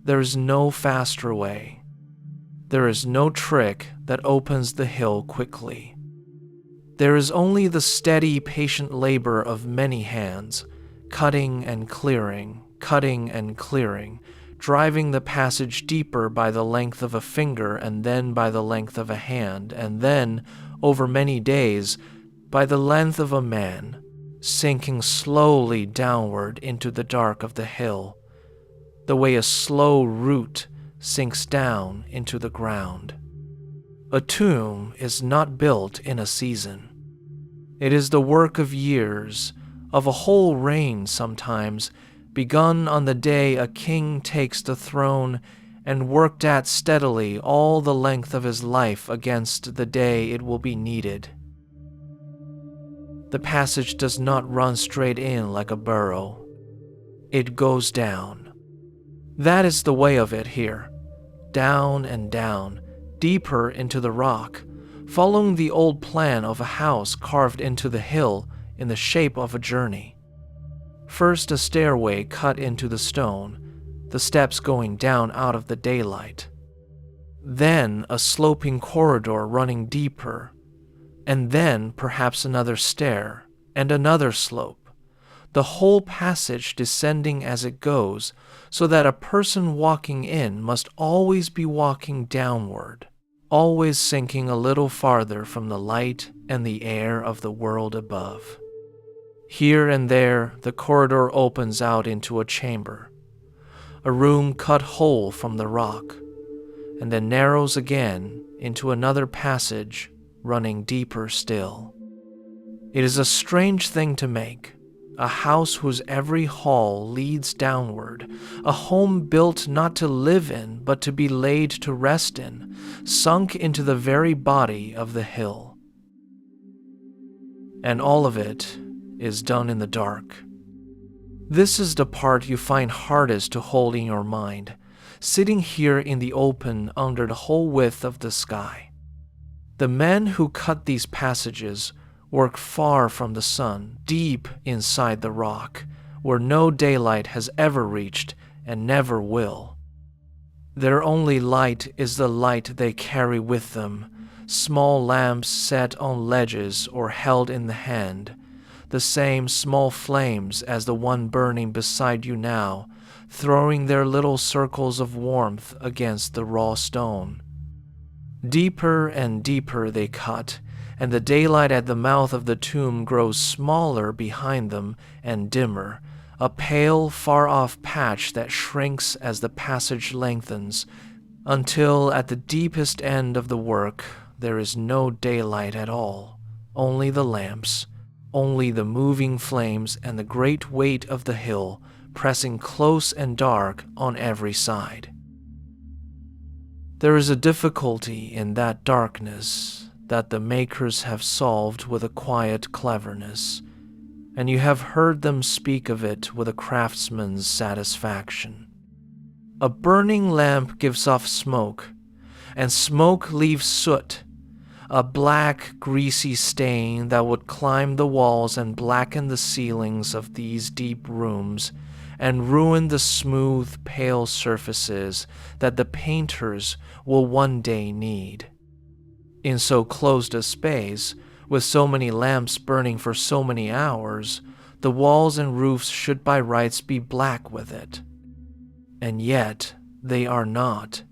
There is no faster way. There is no trick that opens the hill quickly. There is only the steady, patient labor of many hands, cutting and clearing, driving the passage deeper by the length of a finger and then by the length of a hand, and then, over many days, by the length of a man, sinking slowly downward into the dark of the hill, the way a slow root sinks down into the ground. A tomb is not built in a season. It is the work of years, of a whole reign sometimes, begun on the day a king takes the throne and worked at steadily all the length of his life against the day it will be needed. The passage does not run straight in like a burrow. It goes down. That is the way of it here. Down and down, deeper into the rock, following the old plan of a house carved into the hill in the shape of a journey. First a stairway cut into the stone, the steps going down out of the daylight. Then a sloping corridor running deeper, and then perhaps another stair and another slope, the whole passage descending as it goes, so that a person walking in must always be walking downward, always sinking a little farther from the light and the air of the world above. Here and there the corridor opens out into a chamber, a room cut whole from the rock, and then narrows again into another passage running deeper still. It is a strange thing to make, a house whose every hall leads downward, a home built not to live in but to be laid to rest in, sunk into the very body of the hill. And all of it is done in the dark. This is the part you find hardest to hold in your mind, sitting here in the open under the whole width of the sky. The men who cut these passages work far from the sun, deep inside the rock, where no daylight has ever reached and never will. Their only light is the light they carry with them, small lamps set on ledges or held in the hand, the same small flames as the one burning beside you now, throwing their little circles of warmth against the raw stone. Deeper and deeper they cut, and the daylight at the mouth of the tomb grows smaller behind them and dimmer, a pale, far-off patch that shrinks as the passage lengthens, until at the deepest end of the work there is no daylight at all, only the lamps, only the moving flames and the great weight of the hill pressing close and dark on every side. There is a difficulty in that darkness that the makers have solved with a quiet cleverness, and you have heard them speak of it with a craftsman's satisfaction. A burning lamp gives off smoke, and smoke leaves soot, a black, greasy stain that would climb the walls and blacken the ceilings of these deep rooms and ruin the smooth, pale surfaces that the painters will one day need. In so closed a space, with so many lamps burning for so many hours, the walls and roofs should by rights be black with it. And yet they are not.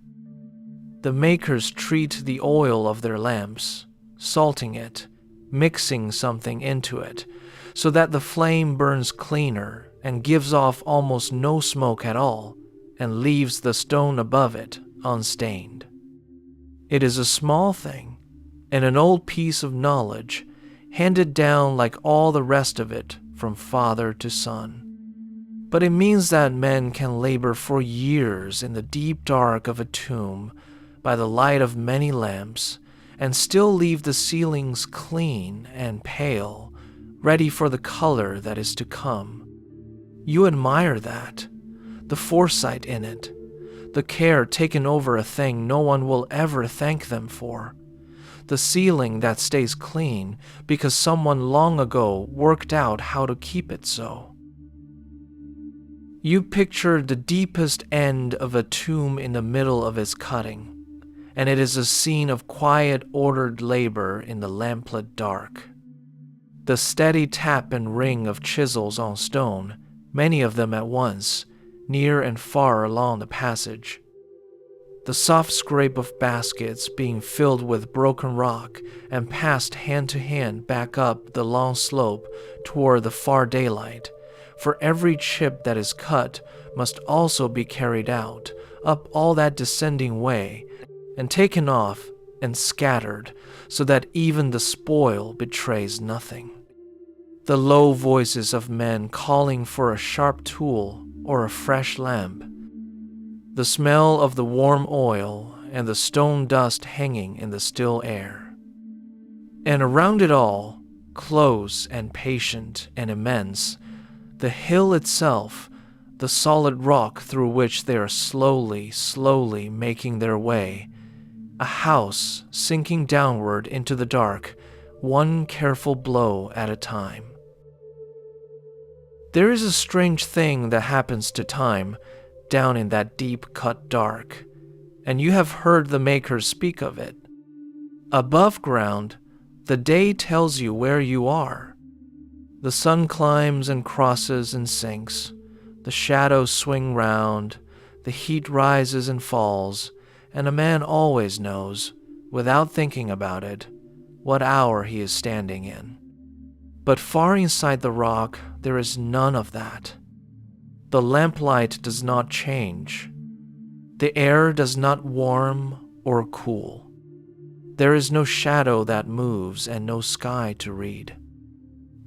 The makers treat the oil of their lamps, salting it, mixing something into it, so that the flame burns cleaner and gives off almost no smoke at all, and leaves the stone above it unstained. It is a small thing, and an old piece of knowledge, handed down like all the rest of it from father to son. But it means that men can labor for years in the deep dark of a tomb by the light of many lamps, and still leave the ceilings clean and pale, ready for the color that is to come. You admire that, the foresight in it, the care taken over a thing no one will ever thank them for, the ceiling that stays clean because someone long ago worked out how to keep it so. You picture the deepest end of a tomb in the middle of its cutting, and it is a scene of quiet, ordered labor in the lamplit dark. The steady tap and ring of chisels on stone, many of them at once, near and far along the passage. The soft scrape of baskets being filled with broken rock and passed hand to hand back up the long slope toward the far daylight, for every chip that is cut must also be carried out, up all that descending way, and taken off and scattered, so that even the spoil betrays nothing. the low voices of men calling for a sharp tool or a fresh lamp, the smell of the warm oil and the stone dust hanging in the still air. And around it all, close and patient and immense, the hill itself, the solid rock through which they are slowly, slowly making their way, a house sinking downward into the dark, one careful blow at a time. There is a strange thing that happens to time down in that deep-cut dark, and you have heard the makers speak of it. Above ground, the day tells you where you are. The sun climbs and crosses and sinks, the shadows swing round, the heat rises and falls, and a man always knows, without thinking about it, what hour he is standing in. But far inside the rock, there is none of that. The lamplight does not change. The air does not warm or cool. There is no shadow that moves and no sky to read.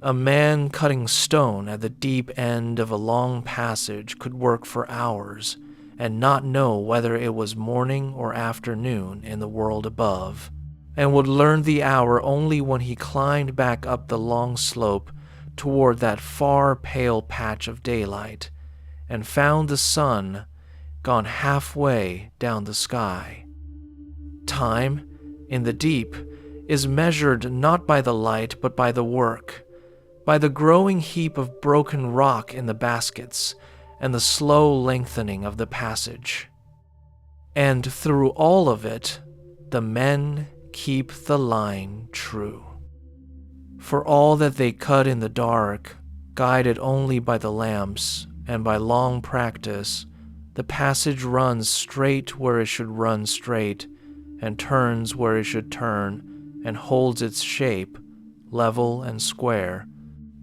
A man cutting stone at the deep end of a long passage could work for hours and not know whether it was morning or afternoon in the world above, and would learn the hour only when he climbed back up the long slope toward that far pale patch of daylight and found the sun gone halfway down the sky. Time, in the deep, is measured not by the light but by the work, by the growing heap of broken rock in the baskets and the slow lengthening of the passage. And through all of it, the men keep the line true. For all that they cut in the dark, guided only by the lamps and by long practice, the passage runs straight where it should run straight, and turns where it should turn, and holds its shape, level and square,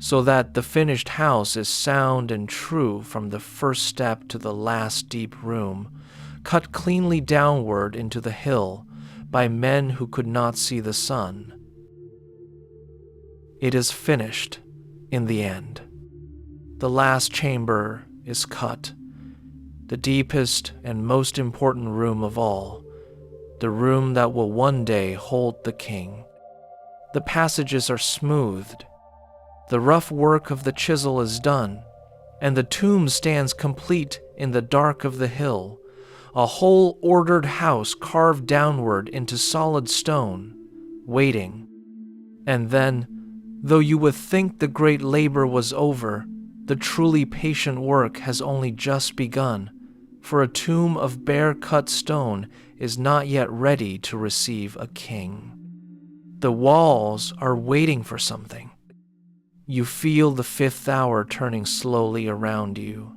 so that the finished house is sound and true from the first step to the last deep room, cut cleanly downward into the hill by men who could not see the sun. It is finished in the end. The last chamber is cut, the deepest and most important room of all, the room that will one day hold the king. The passages are smoothed, the rough work of the chisel is done, and the tomb stands complete in the dark of the hill, a whole ordered house carved downward into solid stone, waiting. And then, though you would think the great labor was over, the truly patient work has only just begun, for a tomb of bare-cut stone is not yet ready to receive a king. The walls are waiting for something. You feel the fifth hour turning slowly around you,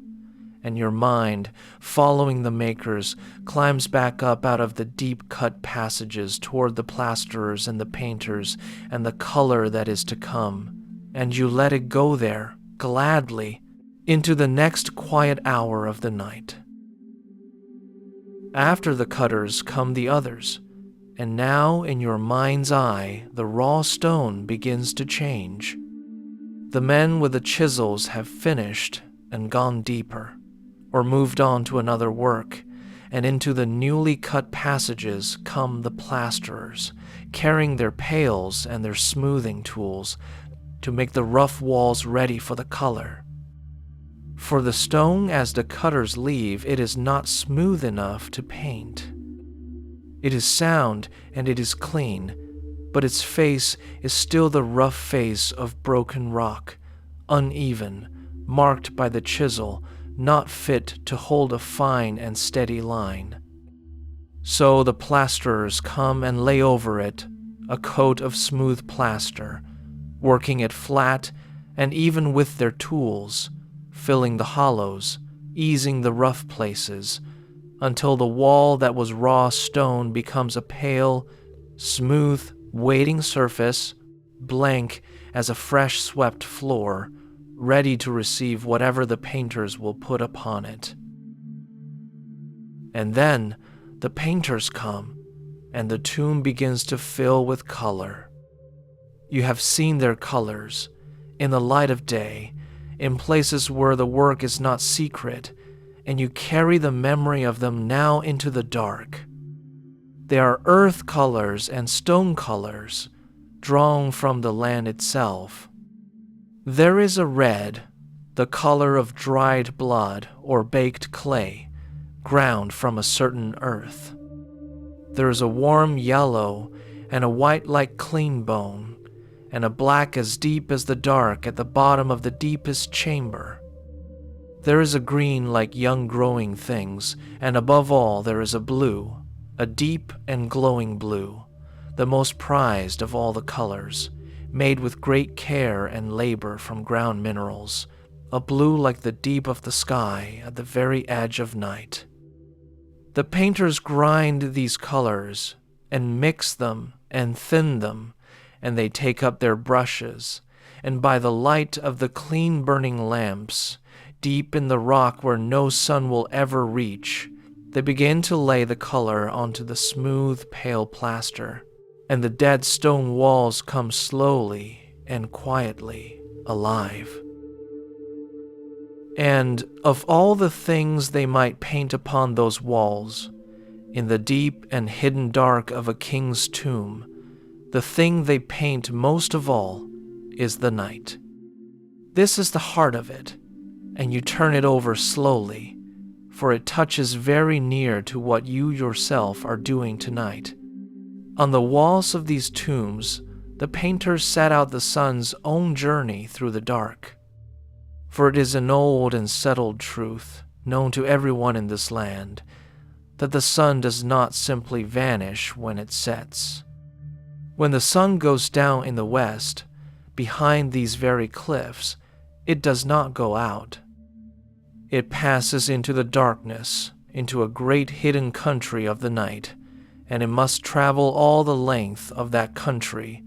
and your mind, following the makers, climbs back up out of the deep-cut passages toward the plasterers and the painters and the color that is to come, and you let it go there, gladly, into the next quiet hour of the night. After the cutters come the others, and now in your mind's eye the raw stone begins to change. The men with the chisels have finished and gone deeper, or moved on to another work, and into the newly cut passages come the plasterers, carrying their pails and their smoothing tools to make the rough walls ready for the color. For the stone, as the cutters leave, it is not smooth enough to paint. It is sound and it is clean, but its face is still the rough face of broken rock, uneven, marked by the chisel, not fit to hold a fine and steady line. So the plasterers come and lay over it a coat of smooth plaster, working it flat and even with their tools, filling the hollows, easing the rough places, until the wall that was raw stone becomes a pale, smooth, waiting surface, blank as a fresh swept floor, ready to receive whatever the painters will put upon it. And then the painters come, and the tomb begins to fill with color. You have seen their colors, in the light of day, in places where the work is not secret, and you carry the memory of them now into the dark. They are earth colors and stone colors, drawn from the land itself. There is a red, the color of dried blood or baked clay, ground from a certain earth. There is a warm yellow and a white like clean bone, and a black as deep as the dark at the bottom of the deepest chamber. There is a green like young growing things, and above all there is a blue, a deep and glowing blue, the most prized of all the colors, made with great care and labor from ground minerals, a blue like the deep of the sky at the very edge of night. The painters grind these colors and mix them and thin them, and they take up their brushes, and by the light of the clean burning lamps, deep in the rock where no sun will ever reach, they begin to lay the color onto the smooth, pale plaster, and the dead stone walls come slowly and quietly alive. And of all the things they might paint upon those walls, in the deep and hidden dark of a king's tomb, the thing they paint most of all is the night. This is the heart of it, and you turn it over slowly, for it touches very near to what you yourself are doing tonight. On the walls of these tombs, the painters set out the sun's own journey through the dark. For it is an old and settled truth, known to everyone in this land, that the sun does not simply vanish when it sets. When the sun goes down in the west, behind these very cliffs, it does not go out. It passes into the darkness, into a great hidden country of the night, and it must travel all the length of that country,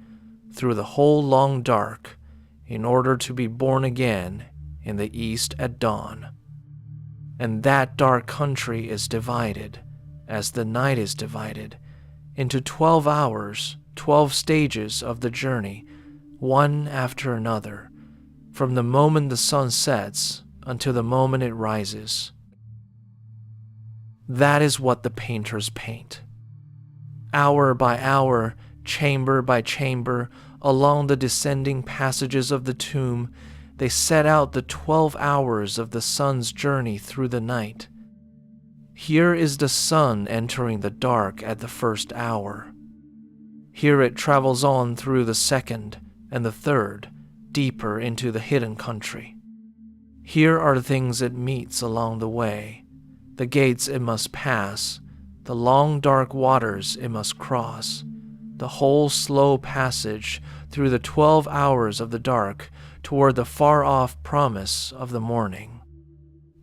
through the whole long dark, in order to be born again in the east at dawn. And that dark country is divided, as the night is divided, into 12 hours, 12 stages of the journey, one after another, from the moment the sun sets until the moment it rises. That is what the painters paint. Hour by hour, chamber by chamber, along the descending passages of the tomb, they set out the 12 hours of the sun's journey through the night. Here is the sun entering the dark at the first hour. Here it travels on through the second and the third, deeper into the hidden country. Here are the things it meets along the way, the gates it must pass, the long dark waters it must cross, the whole slow passage through the 12 hours of the dark toward the far-off promise of the morning.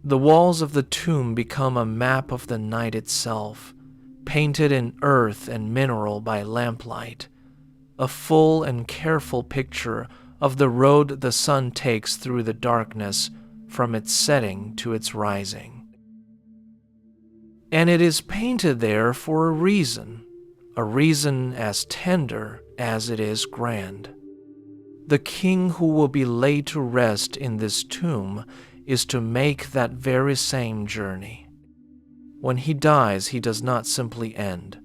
The walls of the tomb become a map of the night itself, painted in earth and mineral by lamplight, a full and careful picture of the road the sun takes through the darkness from its setting to its rising. And it is painted there for a reason as tender as it is grand. The king who will be laid to rest in this tomb is to make that very same journey. When he dies, he does not simply end.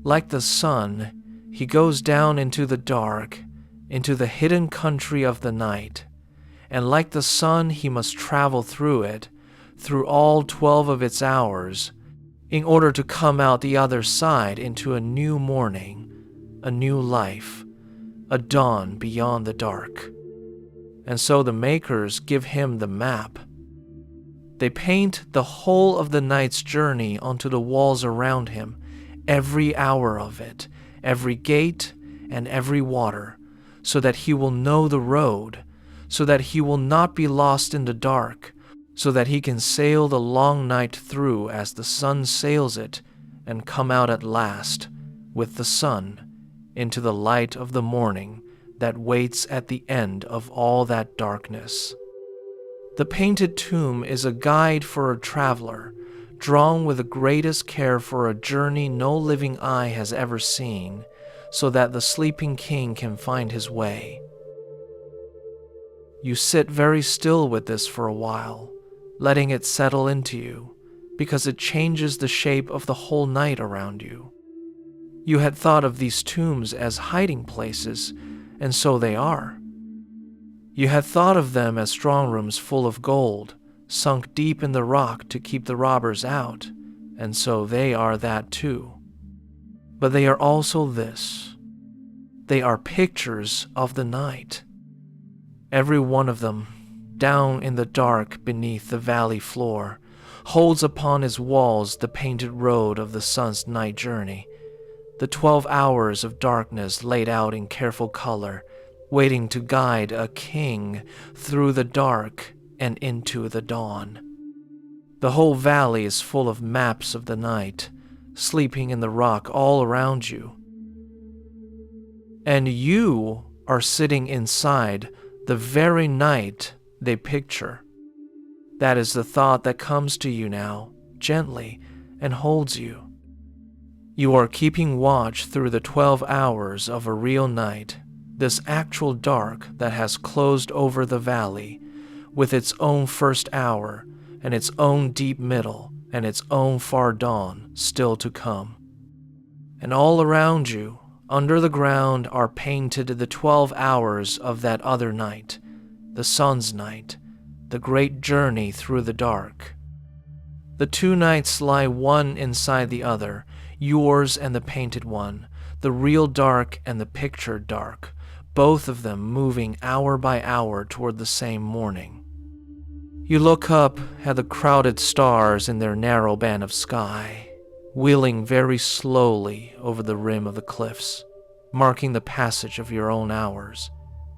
Like the sun, he goes down into the dark, into the hidden country of the night, and like the sun, he must travel through it, through all 12 of its hours, in order to come out the other side into a new morning, a new life, a dawn beyond the dark. And so the makers give him the map. They paint the whole of the night's journey onto the walls around him, every hour of it, every gate and every water, so that he will know the road, so that he will not be lost in the dark, so that he can sail the long night through as the sun sails it and come out at last, with the sun, into the light of the morning that waits at the end of all that darkness. The painted tomb is a guide for a traveler, drawn with the greatest care for a journey no living eye has ever seen, so that the sleeping king can find his way. You sit very still with this for a while, letting it settle into you, because it changes the shape of the whole night around you. You had thought of these tombs as hiding places, and so they are. You had thought of them as strong rooms full of gold, sunk deep in the rock to keep the robbers out, and so they are that too. But they are also this. They are pictures of the night. Every one of them, down in the dark beneath the valley floor, holds upon its walls the painted road of the sun's night journey, the 12 hours of darkness laid out in careful color, waiting to guide a king through the dark and into the dawn. The whole valley is full of maps of the night, sleeping in the rock all around you. And you are sitting inside the very night they picture. That is the thought that comes to you now, gently, and holds you. You are keeping watch through the 12 hours of a real night, this actual dark that has closed over the valley, with its own first hour, and its own deep middle, and its own far dawn still to come. And all around you, under the ground, are painted the 12 hours of that other night, the sun's night, the great journey through the dark. The two nights lie one inside the other, yours and the painted one, the real dark and the pictured dark, both of them moving hour by hour toward the same morning. You look up at the crowded stars in their narrow band of sky, wheeling very slowly over the rim of the cliffs, marking the passage of your own hours,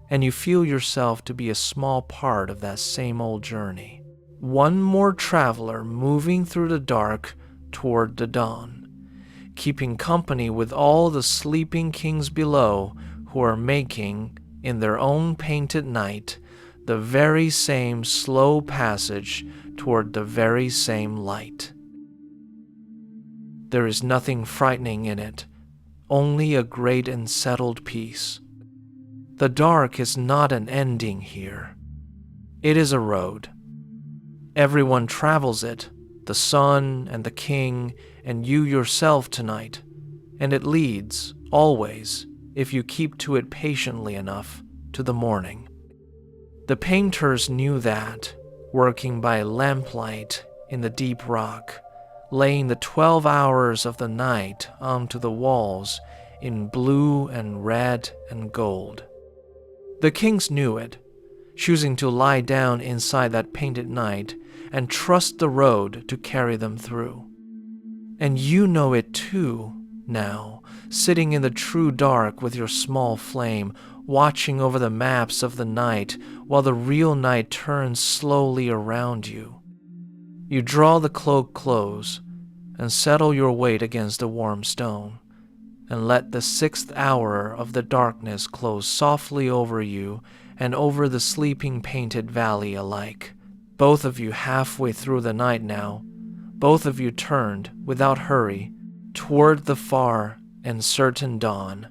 and you feel yourself to be a small part of that same old journey. One more traveler moving through the dark toward the dawn, keeping company with all the sleeping kings below who are making, in their own painted night, the very same slow passage toward the very same light. There is nothing frightening in it, only a great and settled peace. The dark is not an ending here. It is a road. Everyone travels it, the sun and the king and you yourself tonight, and it leads, always, if you keep to it patiently enough, to the morning. The painters knew that, working by lamplight in the deep rock, laying the 12 hours of the night onto the walls in blue and red and gold. The kings knew it, choosing to lie down inside that painted night and trust the road to carry them through. And you know it too, now, sitting in the true dark with your small flame, watching over the maps of the night while the real night turns slowly around you. You draw the cloak close and settle your weight against the warm stone, and let the 6th hour of the darkness close softly over you and over the sleeping painted valley alike. Both of you halfway through the night now, both of you turned, without hurry, toward the far and certain dawn.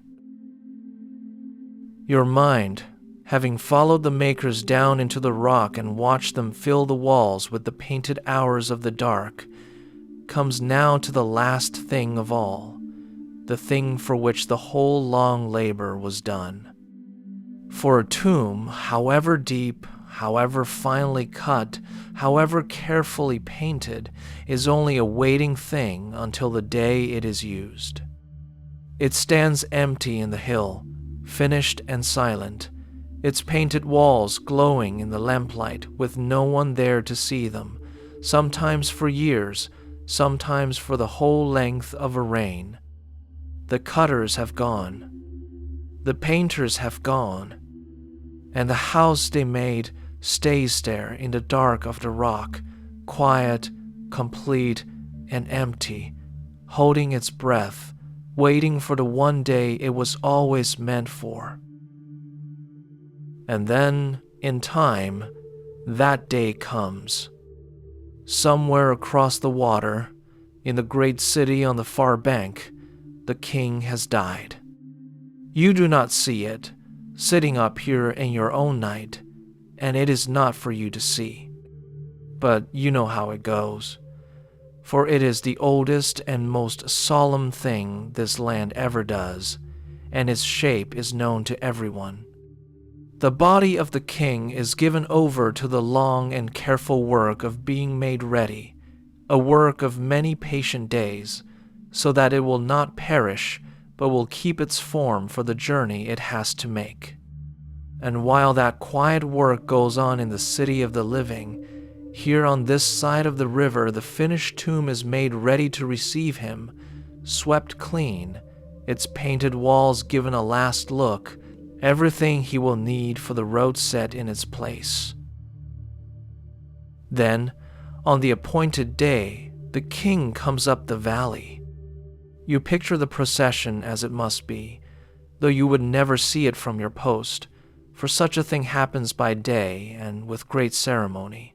Your mind, having followed the makers down into the rock and watched them fill the walls with the painted hours of the dark, comes now to the last thing of all, the thing for which the whole long labor was done. For a tomb, however deep, however finely cut, however carefully painted, is only a waiting thing until the day it is used. It stands empty in the hill, finished and silent, its painted walls glowing in the lamplight with no one there to see them, sometimes for years, sometimes for the whole length of a reign. The cutters have gone. The painters have gone. And the house they made stays there in the dark of the rock, quiet, complete, and empty, holding its breath, waiting for the one day it was always meant for. And then, in time, that day comes. Somewhere across the water, in the great city on the far bank, the king has died. You do not see it, sitting up here in your own night, and it is not for you to see. But you know how it goes, for it is the oldest and most solemn thing this land ever does, and its shape is known to everyone. The body of the king is given over to the long and careful work of being made ready, a work of many patient days, so that it will not perish, but will keep its form for the journey it has to make. And while that quiet work goes on in the city of the living, here on this side of the river the finished tomb is made ready to receive him, swept clean, its painted walls given a last look, everything he will need for the road set in its place. Then, on the appointed day, the king comes up the valley. You picture the procession as it must be, though you would never see it from your post, for such a thing happens by day and with great ceremony.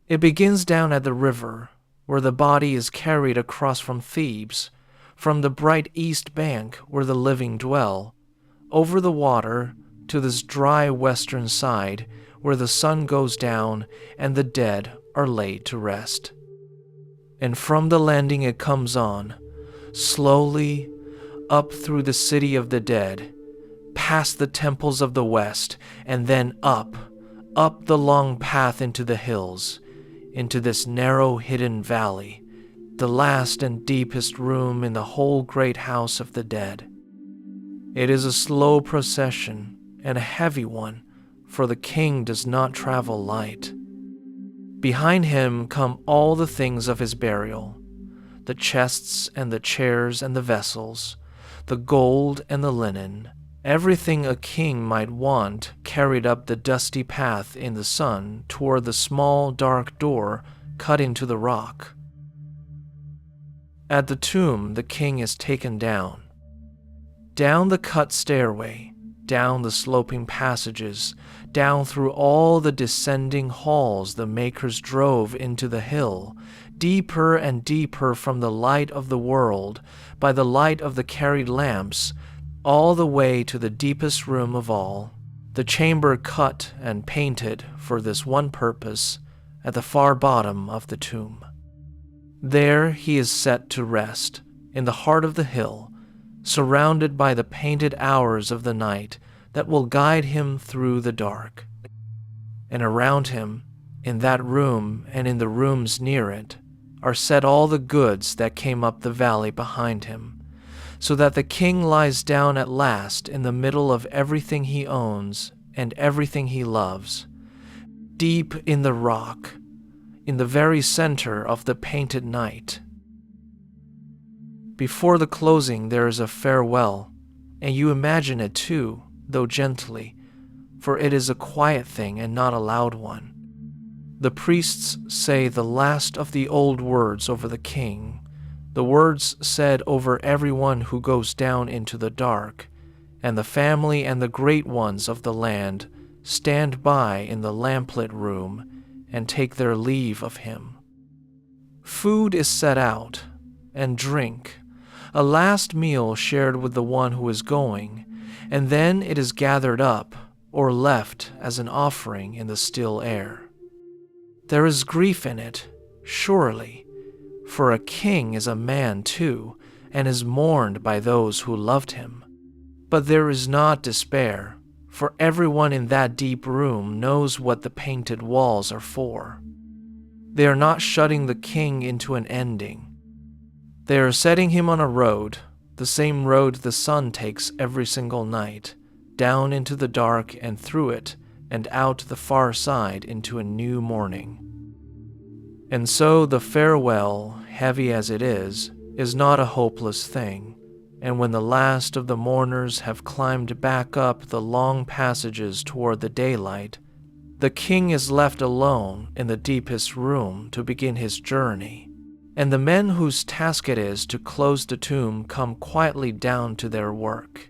It begins down at the river, where the body is carried across from Thebes, from the bright east bank where the living dwell, over the water to this dry western side where the sun goes down and the dead are laid to rest. And from the landing it comes on, slowly, up through the city of the dead, past the temples of the west, and then up the long path into the hills, into this narrow hidden valley, the last and deepest room in the whole great house of the dead. It is a slow procession and a heavy one, for the king does not travel light. Behind him come all the things of his burial, the chests and the chairs and the vessels, the gold and the linen, everything a king might want carried up the dusty path in the sun toward the small dark door cut into the rock. At the tomb the king is taken down the cut stairway, down the sloping passages, down through all the descending halls the makers drove into the hill, deeper and deeper from the light of the world, by the light of the carried lamps, all the way to the deepest room of all, the chamber cut and painted for this one purpose, at the far bottom of the tomb. There he is set to rest, in the heart of the hill, surrounded by the painted hours of the night that will guide him through the dark. And around him, in that room and in the rooms near it, are set all the goods that came up the valley behind him, so that the king lies down at last in the middle of everything he owns and everything he loves, deep in the rock, in the very center of the painted night. Before the closing there is a farewell, and you imagine it too, though gently, for it is a quiet thing and not a loud one. The priests say the last of the old words over the king, the words said over everyone who goes down into the dark, and the family and the great ones of the land stand by in the lamplit room and take their leave of him. Food is set out, and drink, a last meal shared with the one who is going, and then it is gathered up or left as an offering in the still air. There is grief in it, surely, for a king is a man too, and is mourned by those who loved him. But there is not despair, for everyone in that deep room knows what the painted walls are for. They are not shutting the king into an ending. They are setting him on a road, the same road the sun takes every single night, down into the dark and through it, and out the far side into a new morning. And so the farewell, heavy as it is not a hopeless thing, and when the last of the mourners have climbed back up the long passages toward the daylight, the king is left alone in the deepest room to begin his journey, and the men whose task it is to close the tomb come quietly down to their work.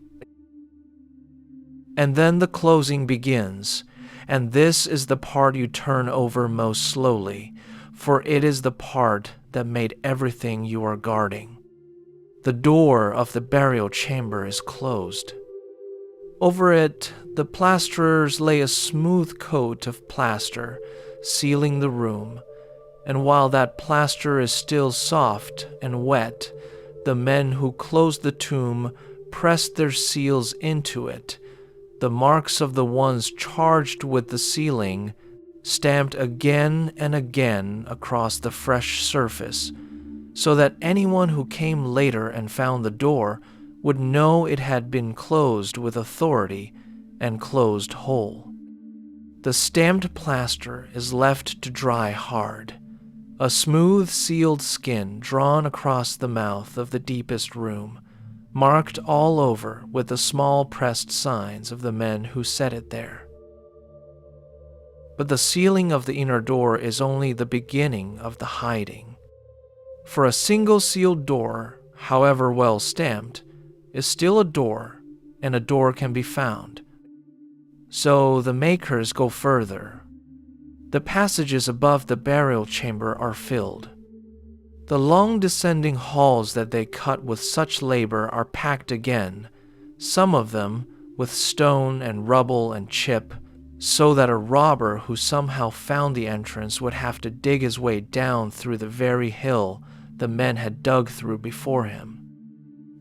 And then the closing begins, and this is the part you turn over most slowly, for it is the part that made everything you are guarding. The door of the burial chamber is closed. Over it, the plasterers lay a smooth coat of plaster, sealing the room, and while that plaster is still soft and wet, the men who closed the tomb pressed their seals into it, the marks of the ones charged with the sealing, stamped again and again across the fresh surface, so that anyone who came later and found the door would know it had been closed with authority and closed whole. The stamped plaster is left to dry hard, a smooth sealed skin drawn across the mouth of the deepest room, marked all over with the small pressed signs of the men who set it there. But the sealing of the inner door is only the beginning of the hiding. For a single sealed door, however well stamped, is still a door, and a door can be found. So the makers go further. The passages above the burial chamber are filled. The long descending halls that they cut with such labor are packed again, some of them with stone and rubble and chip, so that a robber who somehow found the entrance would have to dig his way down through the very hill the men had dug through before him.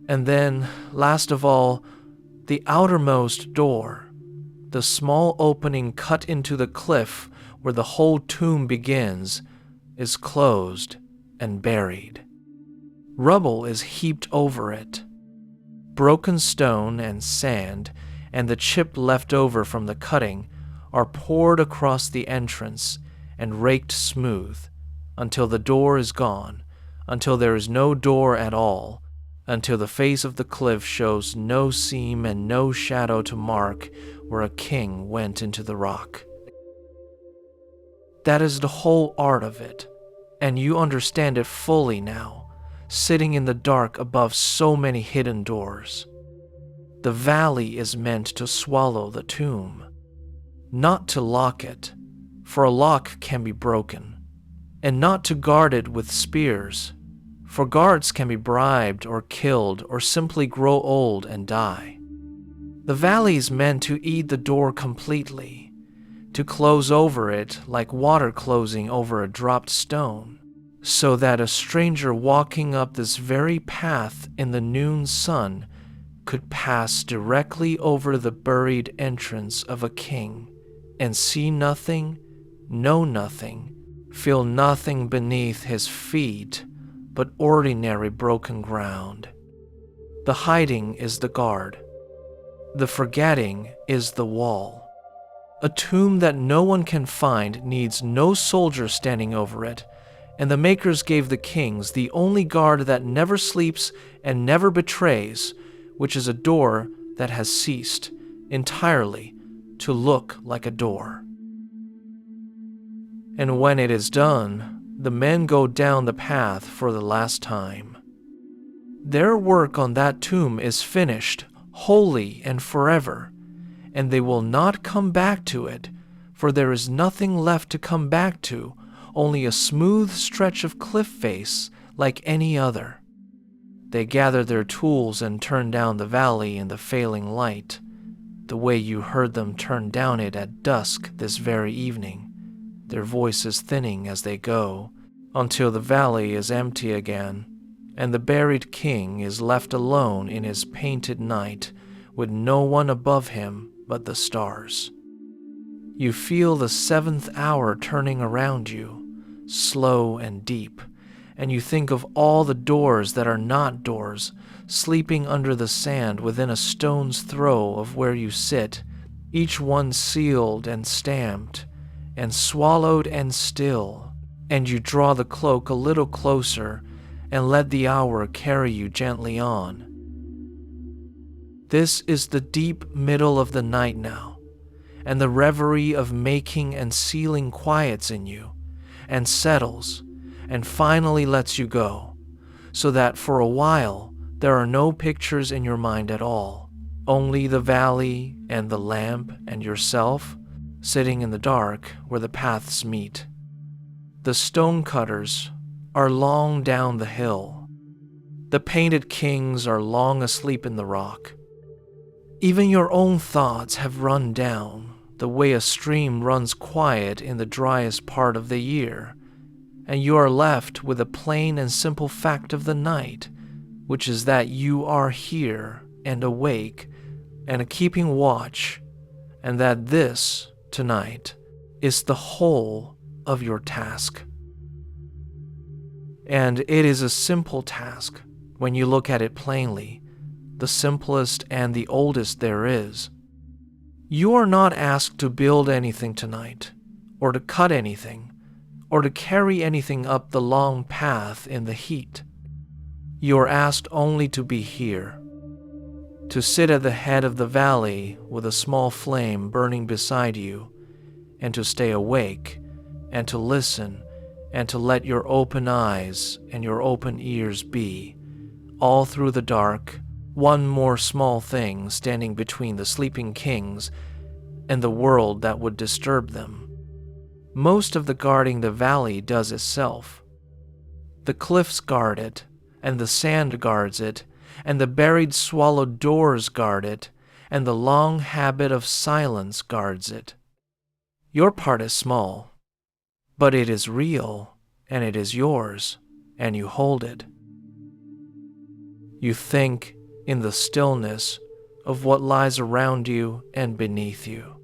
And then, last of all, the outermost door, the small opening cut into the cliff where the whole tomb begins, is closed and buried. Rubble is heaped over it. Broken stone and sand and the chip left over from the cutting are poured across the entrance and raked smooth until the door is gone, until there is no door at all, until the face of the cliff shows no seam and no shadow to mark where a king went into the rock. That is the whole art of it, and you understand it fully now, sitting in the dark above so many hidden doors. The valley is meant to swallow the tomb, not to lock it, for a lock can be broken, and not to guard it with spears, for guards can be bribed or killed or simply grow old and die. The valley is meant to eat the door completely, to close over it like water closing over a dropped stone, so that a stranger walking up this very path in the noon sun could pass directly over the buried entrance of a king and see nothing, know nothing, feel nothing beneath his feet but ordinary broken ground. The hiding is the guard. The forgetting is the wall. A tomb that no one can find needs no soldier standing over it, and the makers gave the kings the only guard that never sleeps and never betrays, which is a door that has ceased entirely to look like a door. And when it is done, the men go down the path for the last time. Their work on that tomb is finished, wholly and forever, and they will not come back to it, for there is nothing left to come back to, only a smooth stretch of cliff face like any other. They gather their tools and turn down the valley in the failing light, the way you heard them turn down it at dusk this very evening, their voices thinning as they go, until the valley is empty again, and the buried king is left alone in his painted night with no one above him but the stars. You feel the seventh hour turning around you, slow and deep, and you think of all the doors that are not doors, sleeping under the sand within a stone's throw of where you sit, each one sealed and stamped, and swallowed and still, and you draw the cloak a little closer and let the hour carry you gently on. This is the deep middle of the night now, and the reverie of making and sealing quiets in you, and settles, and finally lets you go, so that for a while there are no pictures in your mind at all, only the valley and the lamp and yourself sitting in the dark where the paths meet. The stonecutters are long down the hill. The painted kings are long asleep in the rock. Even your own thoughts have run down, the way a stream runs quiet in the driest part of the year, and you are left with a plain and simple fact of the night, which is that you are here and awake and keeping watch, and that this, tonight, is the whole of your task. And it is a simple task when you look at it plainly, the simplest and the oldest there is. You are not asked to build anything tonight, or to cut anything, or to carry anything up the long path in the heat. You are asked only to be here, to sit at the head of the valley with a small flame burning beside you, and to stay awake, and to listen, and to let your open eyes and your open ears be, all through the dark, one more small thing standing between the sleeping kings and the world that would disturb them. Most of the guarding the valley does itself. The cliffs guard it, and the sand guards it, and the buried swallowed doors guard it, and the long habit of silence guards it. Your part is small, but it is real, and it is yours, and you hold it. You think, in the stillness, of what lies around you and beneath you.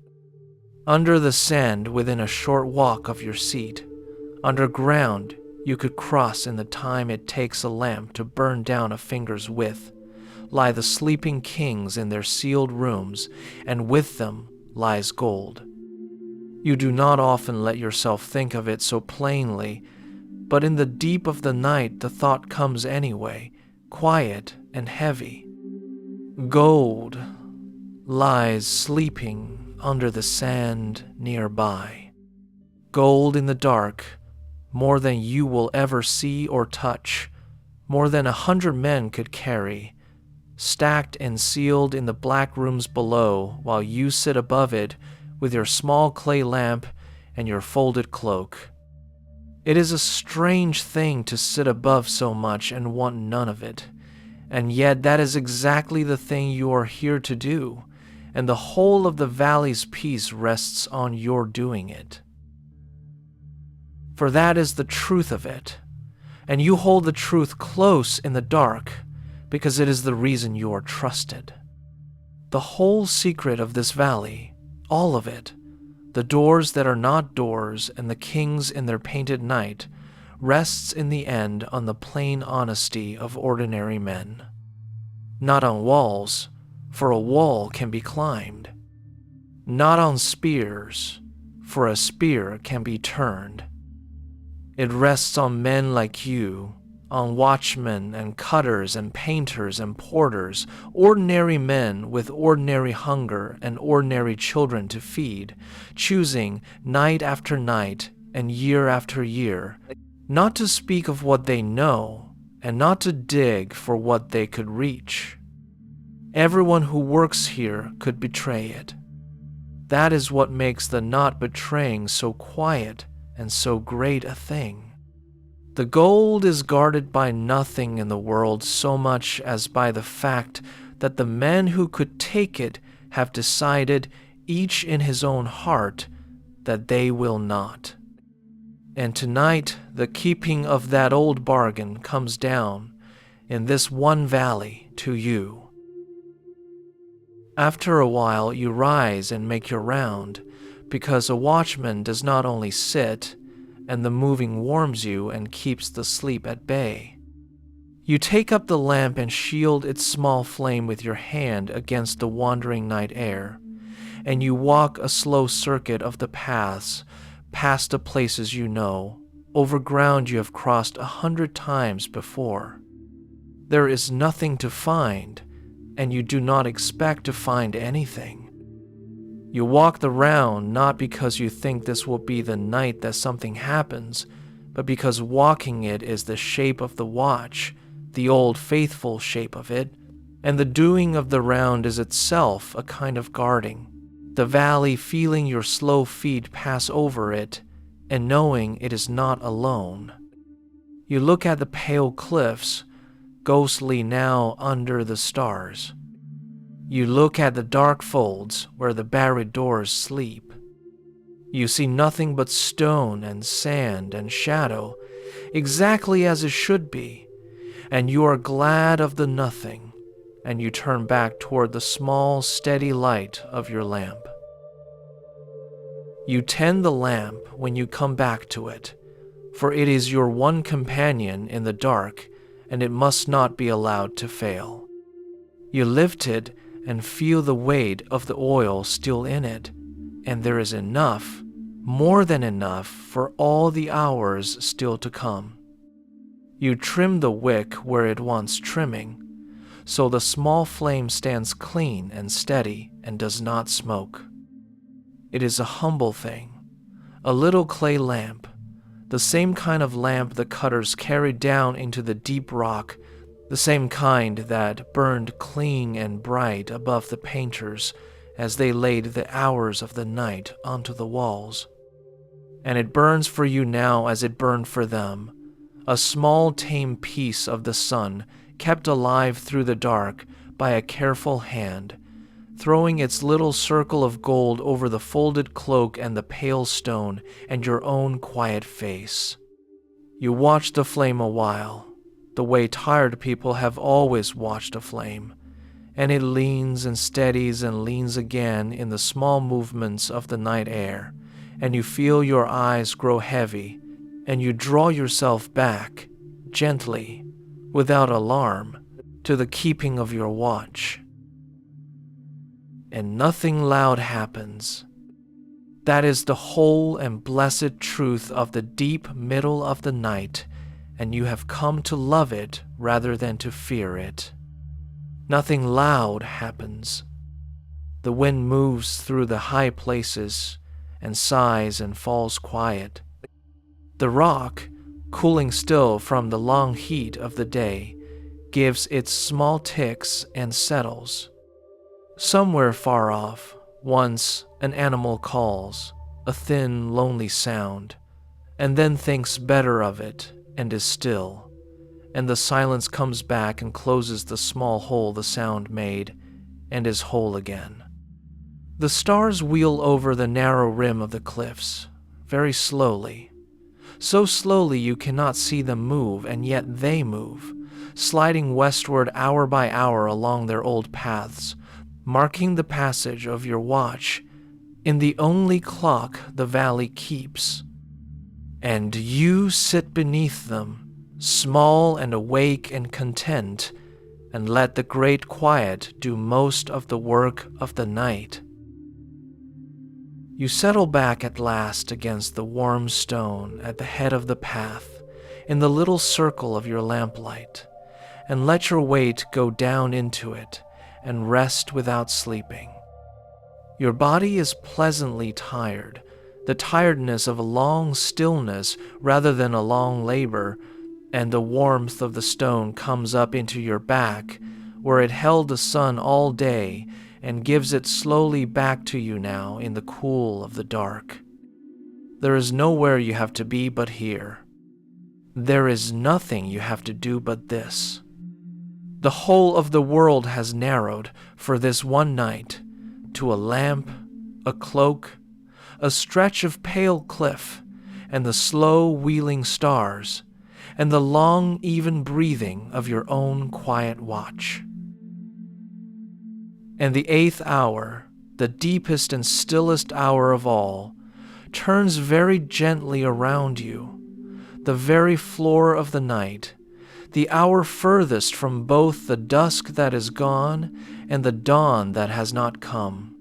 Under the sand within a short walk of your seat, underground you could cross in the time it takes a lamp to burn down a finger's width, lie the sleeping kings in their sealed rooms, and with them lies gold. You do not often let yourself think of it so plainly, but in the deep of the night the thought comes anyway, quiet and heavy. Gold lies sleeping under the sand nearby. Gold in the dark, more than you will ever see or touch, more than 100 men could carry, stacked and sealed in the black rooms below while you sit above it with your small clay lamp and your folded cloak. It is a strange thing to sit above so much and want none of it. And yet that is exactly the thing you are here to do, and the whole of the valley's peace rests on your doing it. For that is the truth of it, and you hold the truth close in the dark, because it is the reason you are trusted. The whole secret of this valley, all of it, the doors that are not doors and the kings in their painted night, rests in the end on the plain honesty of ordinary men. Not on walls, for a wall can be climbed. Not on spears, for a spear can be turned. It rests on men like you, on watchmen and cutters and painters and porters, ordinary men with ordinary hunger and ordinary children to feed, choosing night after night and year after year, not to speak of what they know, and not to dig for what they could reach. Everyone who works here could betray it. That is what makes the not betraying so quiet and so great a thing. The gold is guarded by nothing in the world so much as by the fact that the men who could take it have decided, each in his own heart, that they will not. And tonight, the keeping of that old bargain comes down, in this one valley, to you. After a while, you rise and make your round, because a watchman does not only sit, and the moving warms you and keeps the sleep at bay. You take up the lamp and shield its small flame with your hand against the wandering night air, and you walk a slow circuit of the paths, past the places you know, over ground you have crossed 100 times before. There is nothing to find, and you do not expect to find anything. You walk the round not because you think this will be the night that something happens, but because walking it is the shape of the watch, the old faithful shape of it, and the doing of the round is itself a kind of guarding, the valley feeling your slow feet pass over it, and knowing it is not alone. You look at the pale cliffs, ghostly now under the stars. You look at the dark folds where the buried doors sleep. You see nothing but stone and sand and shadow, exactly as it should be, and you are glad of the nothing, and you turn back toward the small, steady light of your lamp. You tend the lamp when you come back to it, for it is your one companion in the dark, and it must not be allowed to fail. You lift it and feel the weight of the oil still in it, and there is enough, more than enough, for all the hours still to come. You trim the wick where it wants trimming, so the small flame stands clean and steady and does not smoke. It is a humble thing, a little clay lamp, the same kind of lamp the cutters carried down into the deep rock, the same kind that burned clean and bright above the painters as they laid the hours of the night onto the walls. And it burns for you now as it burned for them, a small tame piece of the sun kept alive through the dark by a careful hand, throwing its little circle of gold over the folded cloak and the pale stone and your own quiet face. You watch the flame a while, the way tired people have always watched a flame, and it leans and steadies and leans again in the small movements of the night air, and you feel your eyes grow heavy, and you draw yourself back, gently, without alarm, to the keeping of your watch. And nothing loud happens. That is the whole and blessed truth of the deep middle of the night, and you have come to love it rather than to fear it. Nothing loud happens. The wind moves through the high places and sighs and falls quiet. The rock, cooling still from the long heat of the day, gives its small ticks and settles. Somewhere far off, once an animal calls, a thin, lonely sound, and then thinks better of it and is still, and the silence comes back and closes the small hole the sound made, and is whole again. The stars wheel over the narrow rim of the cliffs, very slowly, so slowly you cannot see them move, and yet they move, sliding westward hour by hour along their old paths, marking the passage of your watch in the only clock the valley keeps. And you sit beneath them, small and awake and content, and let the great quiet do most of the work of the night. You settle back at last against the warm stone at the head of the path, in the little circle of your lamplight, and let your weight go down into it, and rest without sleeping. Your body is pleasantly tired, the tiredness of a long stillness rather than a long labor, and the warmth of the stone comes up into your back, where it held the sun all day, and gives it slowly back to you now in the cool of the dark. There is nowhere you have to be but here. There is nothing you have to do but this. The whole of the world has narrowed for this one night to a lamp, a cloak, a stretch of pale cliff, and the slow wheeling stars, and the long even breathing of your own quiet watch. And the 8th hour, the deepest and stillest hour of all, turns very gently around you, the very floor of the night, the hour furthest from both the dusk that is gone and the dawn that has not come.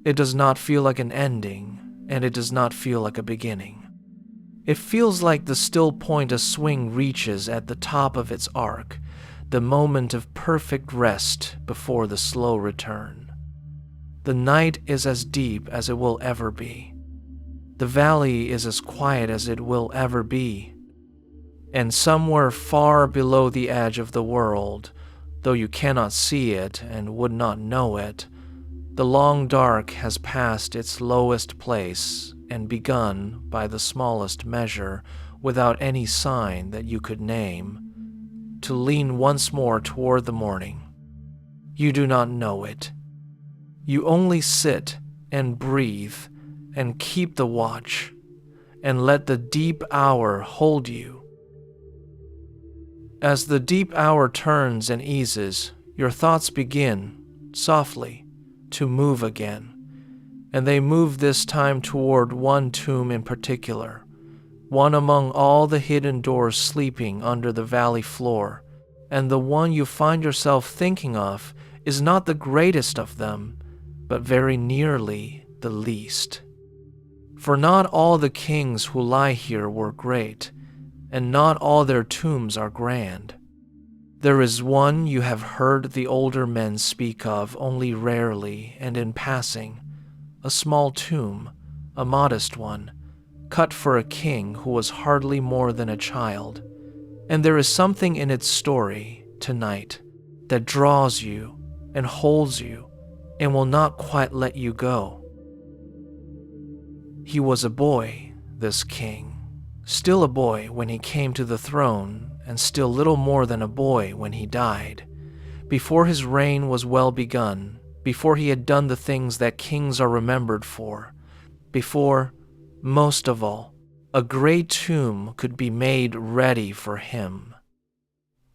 It does not feel like an ending, and it does not feel like a beginning. It feels like the still point a swing reaches at the top of its arc, the moment of perfect rest before the slow return. The night is as deep as it will ever be. The valley is as quiet as it will ever be. And somewhere far below the edge of the world, though you cannot see it and would not know it, the long dark has passed its lowest place and begun by the smallest measure, without any sign that you could name, to lean once more toward the morning. You do not know it. You only sit and breathe and keep the watch, and let the deep hour hold you. As the deep hour turns and eases, your thoughts begin, softly, to move again, and they move this time toward one tomb in particular, one among all the hidden doors sleeping under the valley floor, and the one you find yourself thinking of is not the greatest of them, but very nearly the least. For not all the kings who lie here were great, and not all their tombs are grand. There is one you have heard the older men speak of only rarely and in passing, a small tomb, a modest one, cut for a king who was hardly more than a child. And there is something in its story, tonight, that draws you and holds you and will not quite let you go. He was a boy, this king, still a boy when he came to the throne, and still little more than a boy when he died, before his reign was well begun, before he had done the things that kings are remembered for, before, most of all, a great tomb could be made ready for him.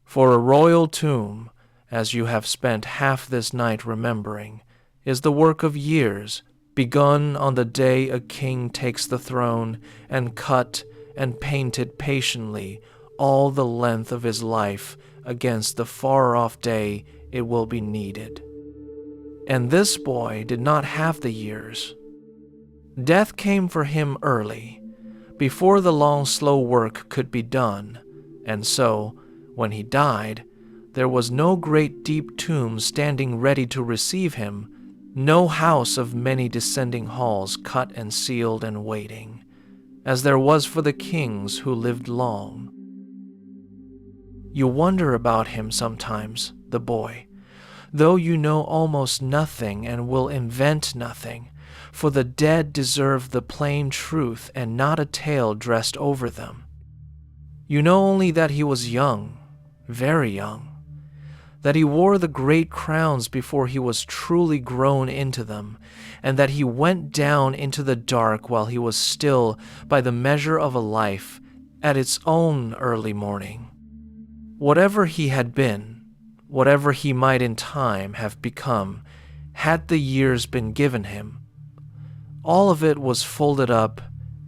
For a royal tomb, as you have spent half this night remembering, is the work of years, begun on the day a king takes the throne, and cut and painted patiently all the length of his life against the far-off day it will be needed. And this boy did not have the years. Death came for him early, before the long slow work could be done, and so, when he died, there was no great deep tomb standing ready to receive him, no house of many descending halls cut and sealed and waiting, as there was for the kings who lived long. You wonder about him sometimes, the boy, though you know almost nothing and will invent nothing, for the dead deserve the plain truth and not a tale dressed over them. You know only that he was young, very young, that he wore the great crowns before he was truly grown into them, and that he went down into the dark while he was still, by the measure of a life, at its own early morning. Whatever he had been, whatever he might in time have become, had the years been given him, all of it was folded up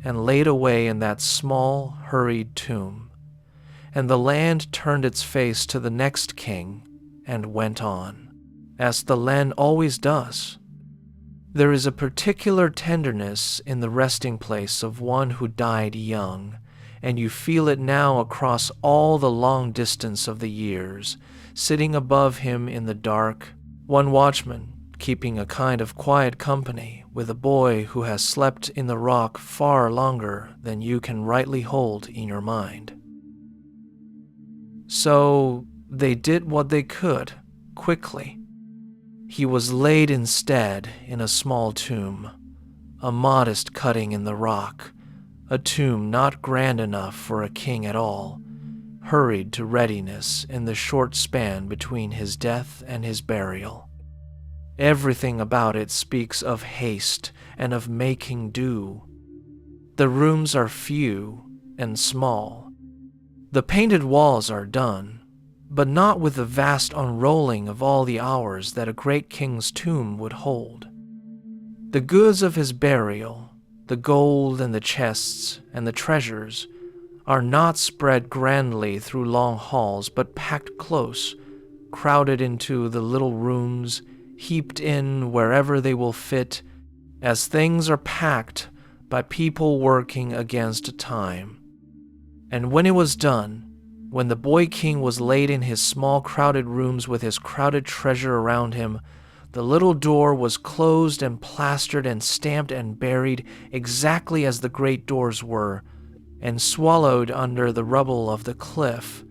and laid away in that small, hurried tomb, and the land turned its face to the next king and went on, as the land always does. There is a particular tenderness in the resting place of one who died young, and you feel it now across all the long distance of the years, sitting above him in the dark, one watchman keeping a kind of quiet company with a boy who has slept in the rock far longer than you can rightly hold in your mind. So they did what they could, quickly. He was laid instead in a small tomb, a modest cutting in the rock, a tomb not grand enough for a king at all, hurried to readiness in the short span between his death and his burial. Everything about it speaks of haste and of making do. The rooms are few and small. The painted walls are done, but not with the vast unrolling of all the hours that a great king's tomb would hold. The goods of his burial, the gold and the chests and the treasures, are not spread grandly through long halls, but packed close, crowded into the little rooms, heaped in wherever they will fit, as things are packed by people working against time. And when it was done, when the boy king was laid in his small crowded rooms with his crowded treasure around him, the little door was closed and plastered and stamped and buried exactly as the great doors were, and swallowed under the rubble of the cliff,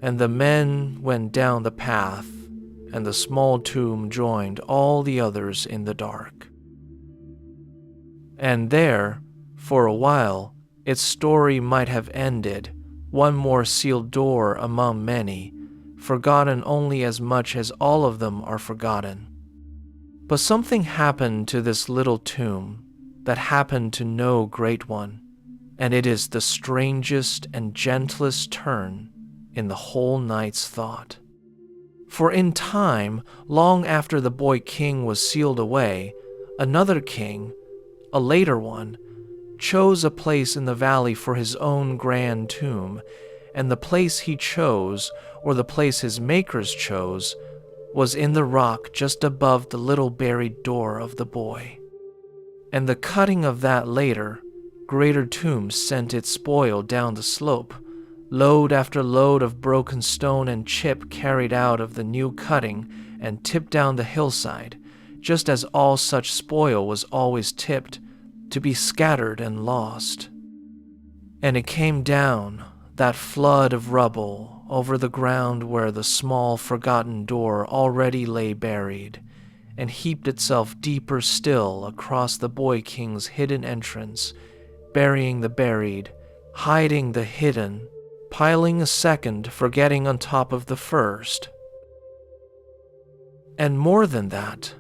and the men went down the path, and the small tomb joined all the others in the dark. And there, for a while, its story might have ended, one more sealed door among many, forgotten only as much as all of them are forgotten. But something happened to this little tomb that happened to no great one, and it is the strangest and gentlest turn in the whole night's thought. For in time, long after the boy king was sealed away, another king, a later one, chose a place in the valley for his own grand tomb, and the place he chose, or the place his makers chose, was in the rock just above the little buried door of the boy. And the cutting of that later, greater tomb sent its spoil down the slope, load after load of broken stone and chip carried out of the new cutting and tipped down the hillside, just as all such spoil was always tipped, to be scattered and lost. And it came down, that flood of rubble, over the ground where the small forgotten door already lay buried, and heaped itself deeper still across the boy king's hidden entrance, burying the buried, hiding the hidden, piling a second forgetting on top of the first. And more than that,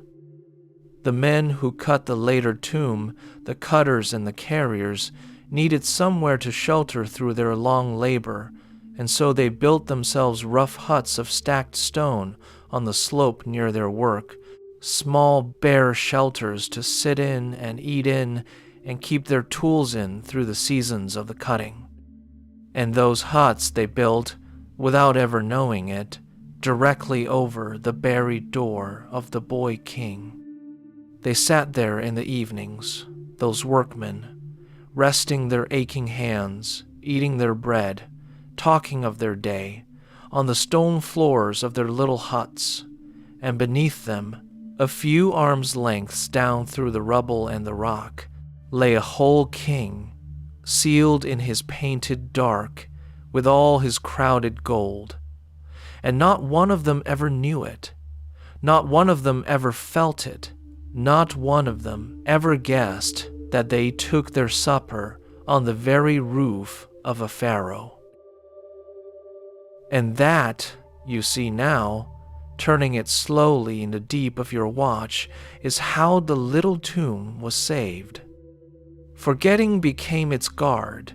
the men who cut the later tomb, the cutters and the carriers, needed somewhere to shelter through their long labor, and so they built themselves rough huts of stacked stone on the slope near their work, small bare shelters to sit in and eat in and keep their tools in through the seasons of the cutting. And those huts they built, without ever knowing it, directly over the buried door of the boy king. They sat there in the evenings, those workmen, resting their aching hands, eating their bread, talking of their day, on the stone floors of their little huts, and beneath them, a few arms' lengths down through the rubble and the rock, lay a whole king, sealed in his painted dark, with all his crowded gold. And not one of them ever knew it, not one of them ever felt it, not one of them ever guessed that they took their supper on the very roof of a pharaoh. And that, you see now, turning it slowly in the deep of your watch, is how the little tomb was saved. Forgetting became its guard,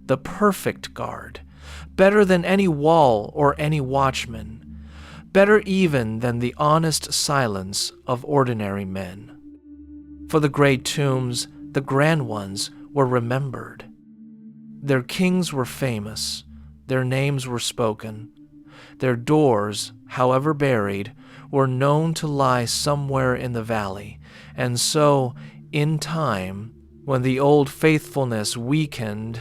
the perfect guard, better than any wall or any watchman, better even than the honest silence of ordinary men. For the great tombs, the grand ones, were remembered. Their kings were famous, their names were spoken, their doors, however buried, were known to lie somewhere in the valley, and so, in time, when the old faithfulness weakened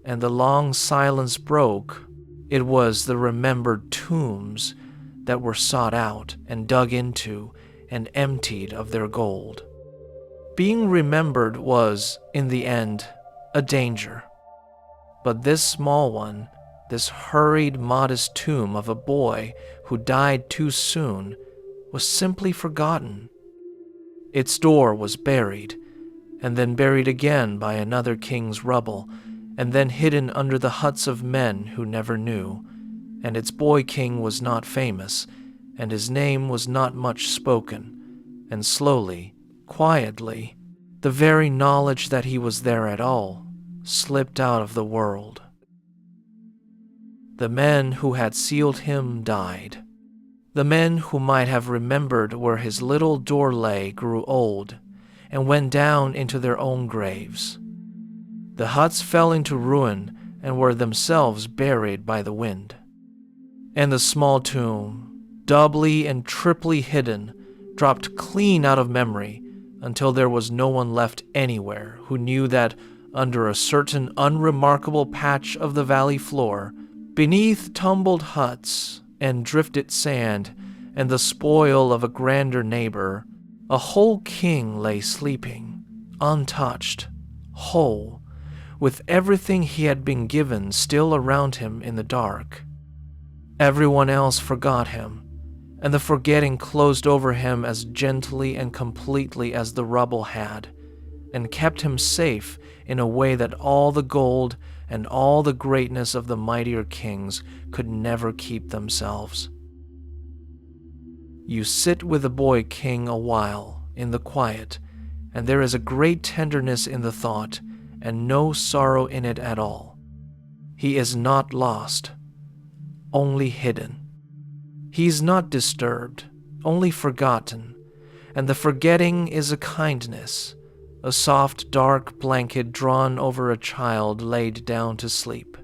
and the long silence broke, it was the remembered tombs that were sought out and dug into and emptied of their gold. Being remembered was, in the end, a danger. But this small one, this hurried, modest tomb of a boy who died too soon, was simply forgotten. Its door was buried, and then buried again by another king's rubble, and then hidden under the huts of men who never knew, and its boy king was not famous, and his name was not much spoken, and slowly, quietly, the very knowledge that he was there at all slipped out of the world. The men who had sealed him died. The men who might have remembered where his little door lay grew old and went down into their own graves. The huts fell into ruin and were themselves buried by the wind. And the small tomb, doubly and triply hidden, dropped clean out of memory until there was no one left anywhere who knew that under a certain unremarkable patch of the valley floor, beneath tumbled huts and drifted sand and the spoil of a grander neighbor, a whole king lay sleeping, untouched, whole, with everything he had been given still around him in the dark. Everyone else forgot him, and the forgetting closed over him as gently and completely as the rubble had, and kept him safe in a way that all the gold and all the greatness of the mightier kings could never keep themselves. You sit with the boy king a while in the quiet, and there is a great tenderness in the thought, and no sorrow in it at all. He is not lost, only hidden. He is not disturbed, only forgotten, and the forgetting is a kindness, a soft dark blanket drawn over a child laid down to sleep.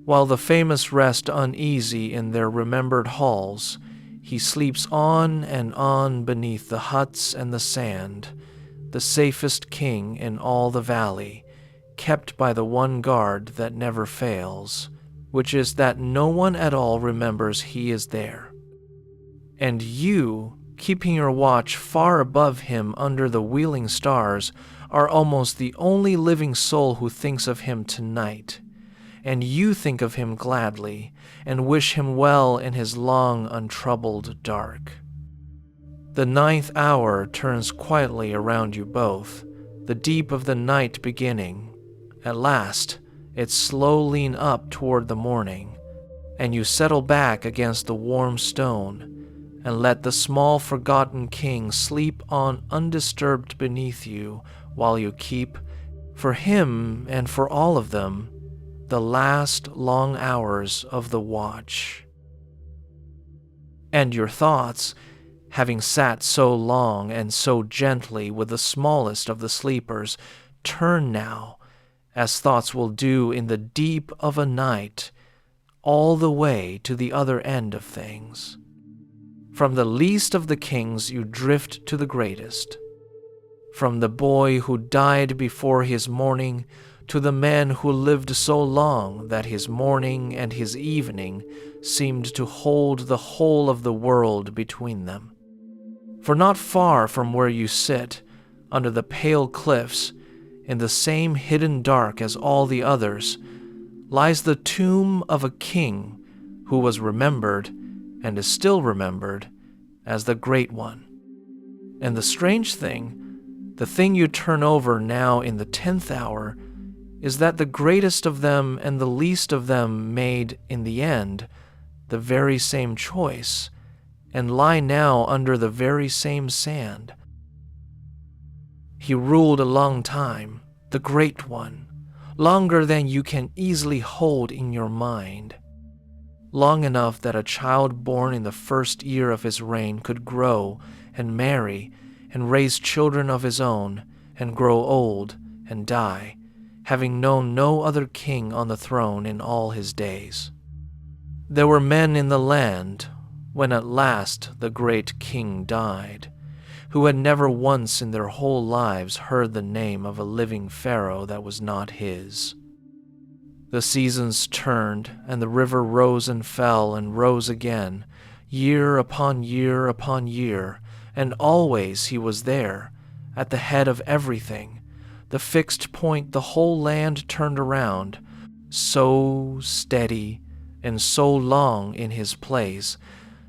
While the famous rest uneasy in their remembered halls, he sleeps on and on beneath the huts and the sand, the safest king in all the valley, kept by the one guard that never fails, which is that no one at all remembers he is there. And you, keeping your watch far above him under the wheeling stars, are almost the only living soul who thinks of him tonight. And you think of him gladly, and wish him well in his long, untroubled dark. The 9th hour turns quietly around you both, the deep of the night beginning. At last, its slow lean up toward the morning, and you settle back against the warm stone, and let the small forgotten king sleep on undisturbed beneath you while you keep, for him and for all of them, the last long hours of the watch. And your thoughts, having sat so long and so gently with the smallest of the sleepers, turn now, as thoughts will do in the deep of a night, all the way to the other end of things. From the least of the kings you drift to the greatest. From the boy who died before his morning to the man who lived so long that his morning and his evening seemed to hold the whole of the world between them. For not far from where you sit, under the pale cliffs, in the same hidden dark as all the others, lies the tomb of a king who was remembered, and is still remembered, as the Great One. And the strange thing, the thing you turn over now in the 10th hour, is that the greatest of them and the least of them made, in the end, the very same choice, and lie now under the very same sand. He ruled a long time, the Great One, longer than you can easily hold in your mind. Long enough that a child born in the first year of his reign could grow and marry and raise children of his own and grow old and die, having known no other king on the throne in all his days. There were men in the land, when at last the great king died, who had never once in their whole lives heard the name of a living pharaoh that was not his. The seasons turned, and the river rose and fell and rose again, year upon year upon year, and always he was there, at the head of everything, the fixed point the whole land turned around, so steady and so long in his place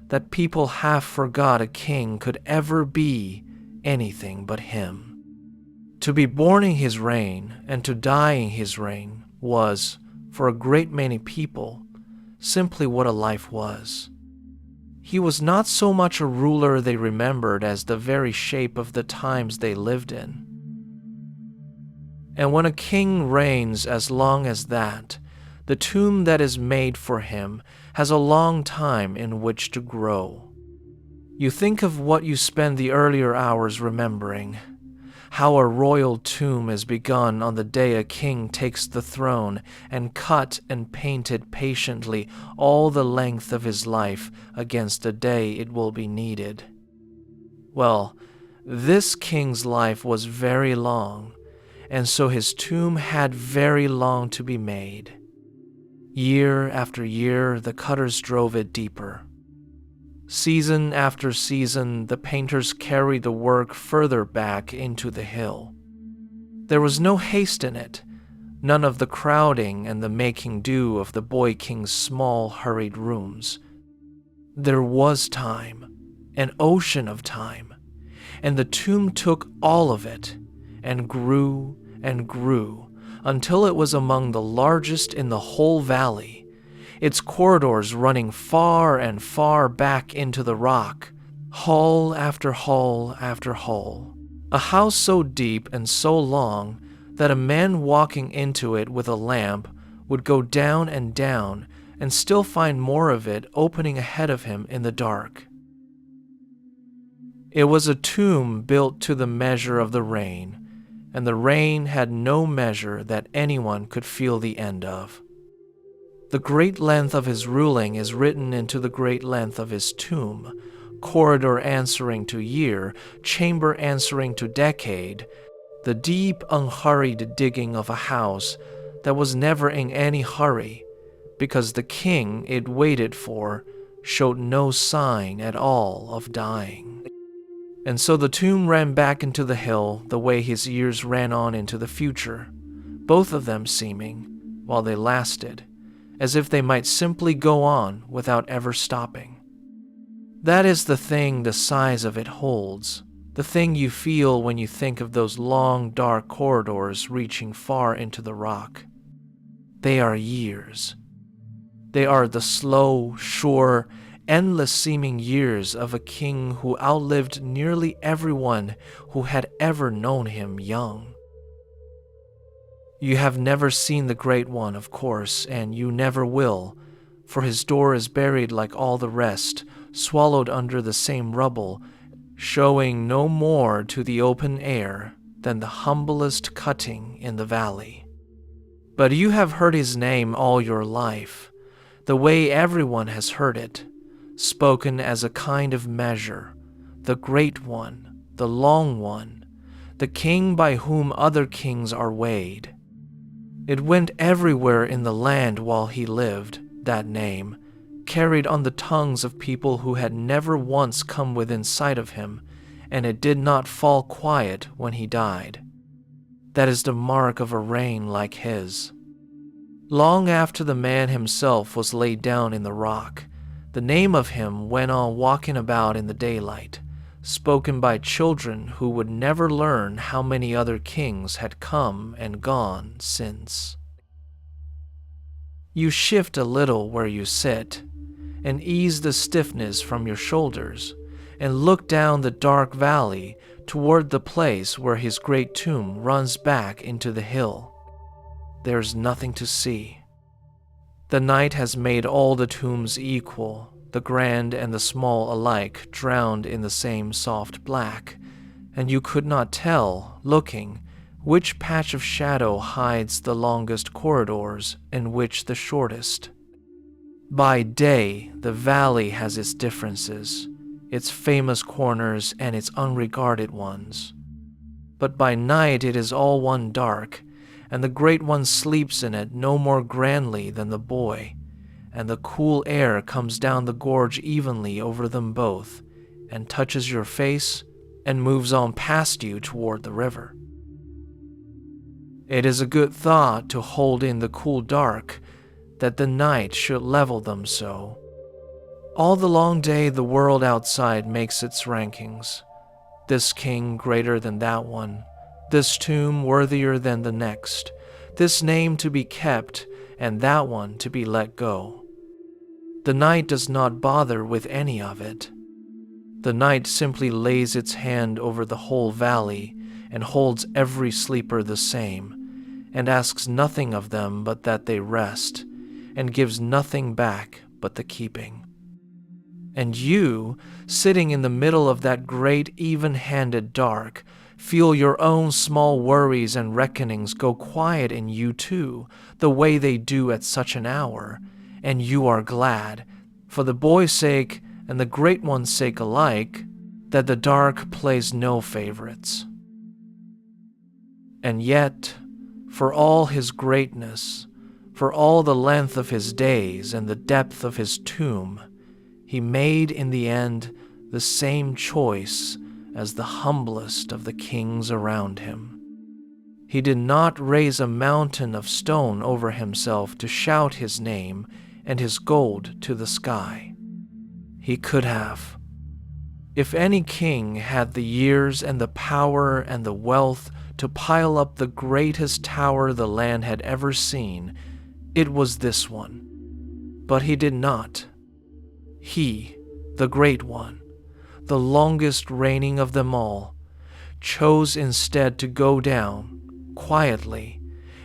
that people half forgot a king could ever be anything but him. To be born in his reign and to die in his reign was, for a great many people, simply what a life was. He was not so much a ruler they remembered as the very shape of the times they lived in. And when a king reigns as long as that, the tomb that is made for him has a long time in which to grow. You think of what you spend the earlier hours remembering, how a royal tomb is begun on the day a king takes the throne and cut and painted patiently all the length of his life against the day it will be needed. Well, this king's life was very long, and so his tomb had very long to be made. Year after year, the cutters drove it deeper. Season after season, the painters carried the work further back into the hill. There was no haste in it, none of the crowding and the making do of the boy king's small, hurried rooms. There was time, an ocean of time, and the tomb took all of it, and grew until it was among the largest in the whole valley, its corridors running far and far back into the rock, hall after hall after hall, a house so deep and so long that a man walking into it with a lamp would go down and still find more of it opening ahead of him in the dark. It was a tomb built to the measure of the rain, and the rain had no measure that anyone could feel the end of. The great length of his ruling is written into the great length of his tomb, corridor answering to year, chamber answering to decade, the deep, unhurried digging of a house that was never in any hurry, because the king it waited for showed no sign at all of dying. And so the tomb ran back into the hill the way his years ran on into the future, both of them seeming, while they lasted, as if they might simply go on without ever stopping. That is the thing the size of it holds, the thing you feel when you think of those long, dark corridors reaching far into the rock. They are years. They are the slow, sure, endless-seeming years of a king who outlived nearly everyone who had ever known him young. You have never seen the Great One, of course, and you never will, for his door is buried like all the rest, swallowed under the same rubble, showing no more to the open air than the humblest cutting in the valley. But you have heard his name all your life, the way everyone has heard it, spoken as a kind of measure, the Great One, the Long One, the King by whom other kings are weighed. It went everywhere in the land while he lived, that name, carried on the tongues of people who had never once come within sight of him, and it did not fall quiet when he died. That is the mark of a reign like his. Long after the man himself was laid down in the rock, the name of him went on walking about in the daylight, spoken by children who would never learn how many other kings had come and gone since. You shift a little where you sit, and ease the stiffness from your shoulders, and look down the dark valley toward the place where his great tomb runs back into the hill. There's nothing to see. The night has made all the tombs equal, the grand and the small alike drowned in the same soft black, and you could not tell, looking, which patch of shadow hides the longest corridors and which the shortest. By day, the valley has its differences, its famous corners and its unregarded ones. But by night it is all one dark, and the Great One sleeps in it no more grandly than the boy, and the cool air comes down the gorge evenly over them both, and touches your face, and moves on past you toward the river. It is a good thought to hold in the cool dark, that the night should level them so. All the long day the world outside makes its rankings. This king greater than that one, this tomb worthier than the next, this name to be kept and that one to be let go. The night does not bother with any of it. The night simply lays its hand over the whole valley and holds every sleeper the same, and asks nothing of them but that they rest, and gives nothing back but the keeping. And you, sitting in the middle of that great even-handed dark, feel your own small worries and reckonings go quiet in you too, the way they do at such an hour, and you are glad, for the boy's sake and the Great One's sake alike, that the dark plays no favorites. And yet, for all his greatness, for all the length of his days and the depth of his tomb, he made in the end the same choice as the humblest of the kings around him. He did not raise a mountain of stone over himself to shout his name and his gold to the sky. He could have. If any king had the years and the power and the wealth to pile up the greatest tower the land had ever seen, it was this one. But he did not. He, the Great One, the longest reigning of them all, chose instead to go down, quietly,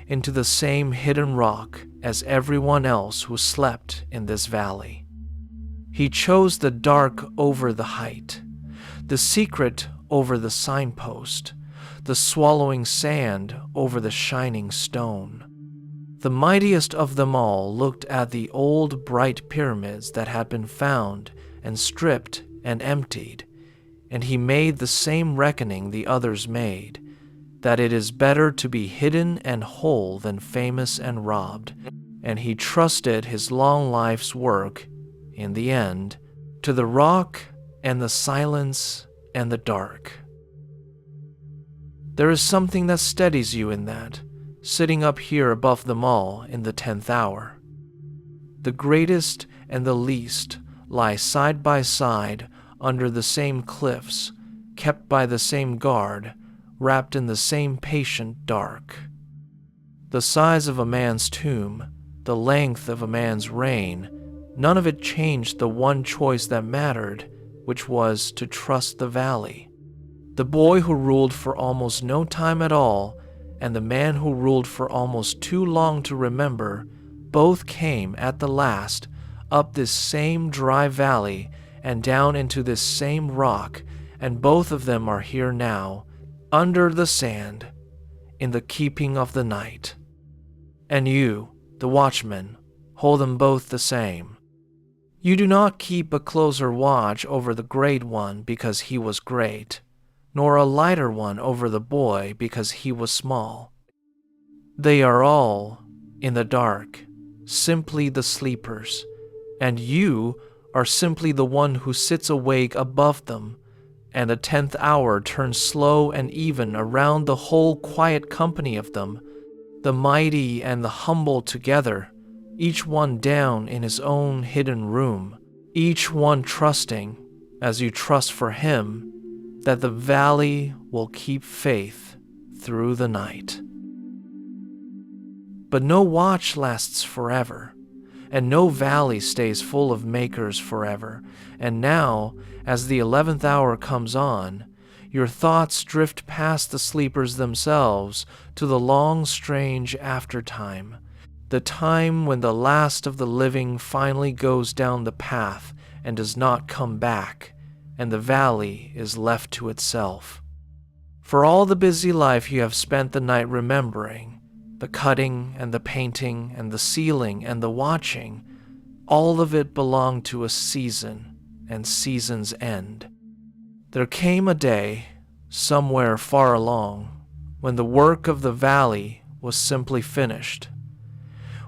into the same hidden rock as everyone else who slept in this valley. He chose the dark over the height, the secret over the signpost, the swallowing sand over the shining stone. The mightiest of them all looked at the old bright pyramids that had been found and stripped and emptied, and he made the same reckoning the others made, that it is better to be hidden and whole than famous and robbed, and he trusted his long life's work, in the end, to the rock and the silence and the dark. There is something that steadies you in that, sitting up here above them all in the 10th hour. The greatest and the least lie side by side under the same cliffs, kept by the same guard, wrapped in the same patient dark. The size of a man's tomb, the length of a man's reign, none of it changed the one choice that mattered, which was to trust the valley. The boy who ruled for almost no time at all and the man who ruled for almost too long to remember both came at the last up this same dry valley and down into this same rock, and both of them are here now, under the sand, in the keeping of the night. And you, the watchman, hold them both the same. You do not keep a closer watch over the great one because he was great, nor a lighter one over the boy because he was small. They are all, in the dark, simply the sleepers, and you are simply the one who sits awake above them, and the 10th hour turns slow and even around the whole quiet company of them, the mighty and the humble together, each one down in his own hidden room, each one trusting, as you trust for him, that the valley will keep faith through the night. But no watch lasts forever, and no valley stays full of makers forever, and now, as the 11th hour comes on, your thoughts drift past the sleepers themselves to the long, strange aftertime, the time when the last of the living finally goes down the path and does not come back, and the valley is left to itself. For all the busy life you have spent the night remembering, the cutting and the painting and the sealing and the watching, all of it belonged to a season and season's end. There came a day, somewhere far along, when the work of the valley was simply finished,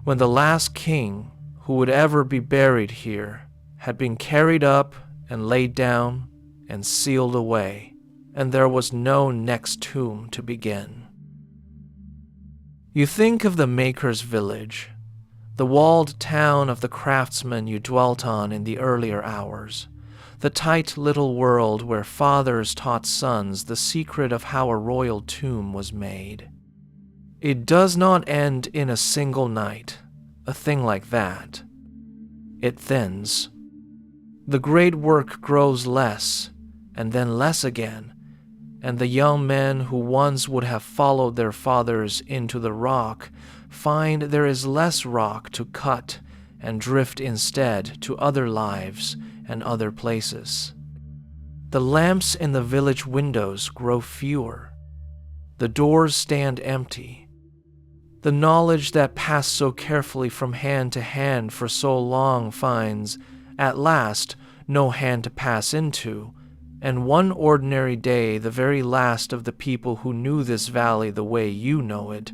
when the last king who would ever be buried here had been carried up and laid down and sealed away, and there was no next tomb to begin. You think of the maker's village, the walled town of the craftsmen you dwelt on in the earlier hours, the tight little world where fathers taught sons the secret of how a royal tomb was made. It does not end in a single night, a thing like that. It thins. The great work grows less, and then less again, and the young men who once would have followed their fathers into the rock find there is less rock to cut and drift instead to other lives and other places. The lamps in the village windows grow fewer. The doors stand empty. The knowledge that passed so carefully from hand to hand for so long finds, at last, no hand to pass into, and one ordinary day the very last of the people who knew this valley the way you know it,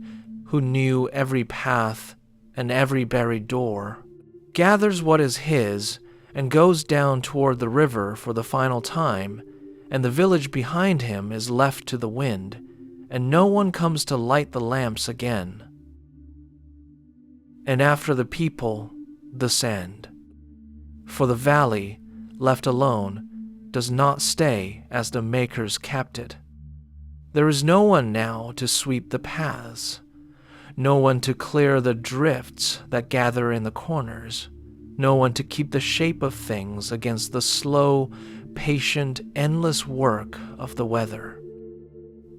who knew every path and every buried door, gathers what is his and goes down toward the river for the final time, and the village behind him is left to the wind, and no one comes to light the lamps again. And after the people, the sand. For the valley, left alone, does not stay as the makers kept it. There is no one now to sweep the paths, no one to clear the drifts that gather in the corners, no one to keep the shape of things against the slow, patient, endless work of the weather.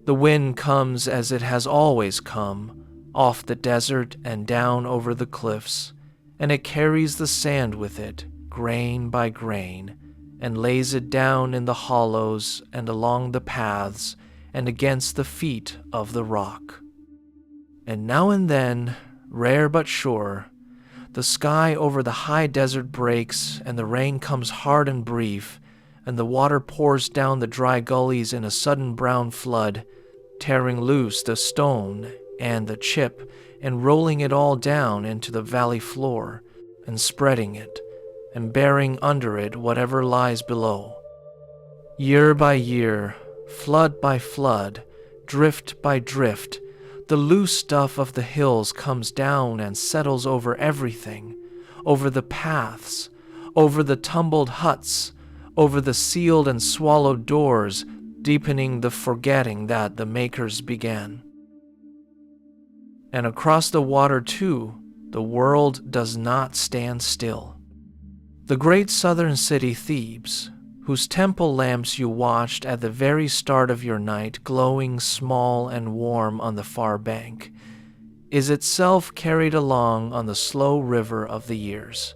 The wind comes as it has always come, off the desert and down over the cliffs, and it carries the sand with it, grain by grain, and lays it down in the hollows and along the paths and against the feet of the rock. And now and then, rare but sure, the sky over the high desert breaks, and the rain comes hard and brief, and the water pours down the dry gullies in a sudden brown flood, tearing loose the stone and the chip and rolling it all down into the valley floor, and spreading it, and bearing under it whatever lies below. Year by year, flood by flood, drift by drift, the loose stuff of the hills comes down and settles over everything, over the paths, over the tumbled huts, over the sealed and swallowed doors, deepening the forgetting that the makers began. And across the water, too, the world does not stand still. The great southern city Thebes, whose temple lamps you watched at the very start of your night glowing small and warm on the far bank, is itself carried along on the slow river of the years.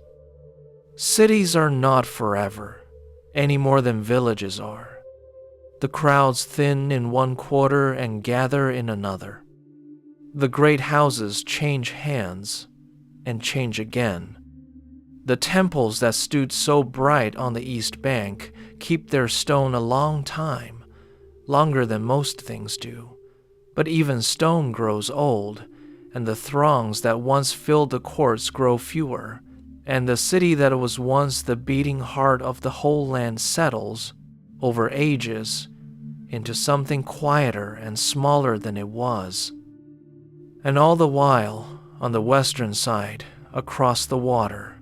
Cities are not forever, any more than villages are. The crowds thin in one quarter and gather in another. The great houses change hands and change again. The temples that stood so bright on the east bank keep their stone a long time, longer than most things do. But even stone grows old, and the throngs that once filled the courts grow fewer, and the city that was once the beating heart of the whole land settles, over ages, into something quieter and smaller than it was. And all the while, on the western side, across the water,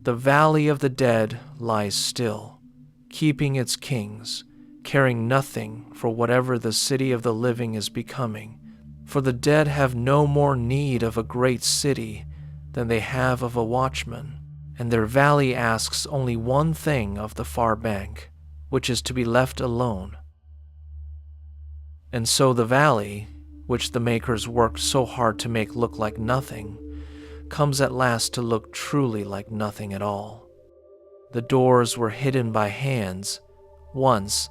the valley of the dead lies still, keeping its kings, caring nothing for whatever the city of the living is becoming, for the dead have no more need of a great city than they have of a watchman, and their valley asks only one thing of the far bank, which is to be left alone. And so the valley, which the makers worked so hard to make look like nothing, comes at last to look truly like nothing at all. The doors were hidden by hands, once,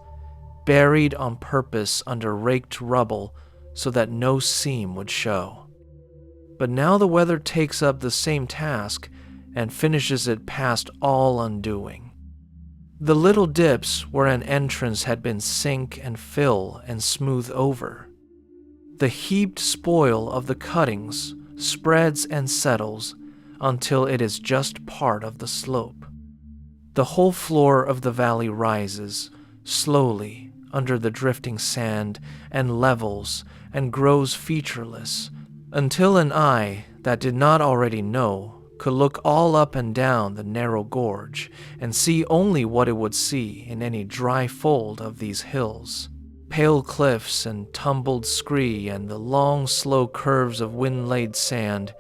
buried on purpose under raked rubble so that no seam would show. But now the weather takes up the same task and finishes it past all undoing. The little dips where an entrance had been sink and fill and smooth over. The heaped spoil of the cuttings spreads and settles until it is just part of the slope. The whole floor of the valley rises slowly under the drifting sand and levels and grows featureless until an eye that did not already know could look all up and down the narrow gorge and see only what it would see in any dry fold of these hills. Pale cliffs and tumbled scree and the long, slow curves of wind-laid sand,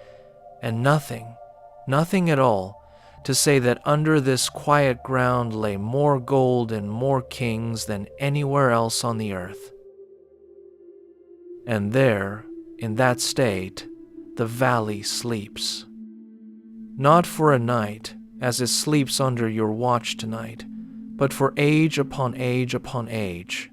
and nothing at all, to say that under this quiet ground lay more gold and more kings than anywhere else on the earth. And there, in that state, the valley sleeps. Not for a night, as it sleeps under your watch tonight, but for age upon age upon age.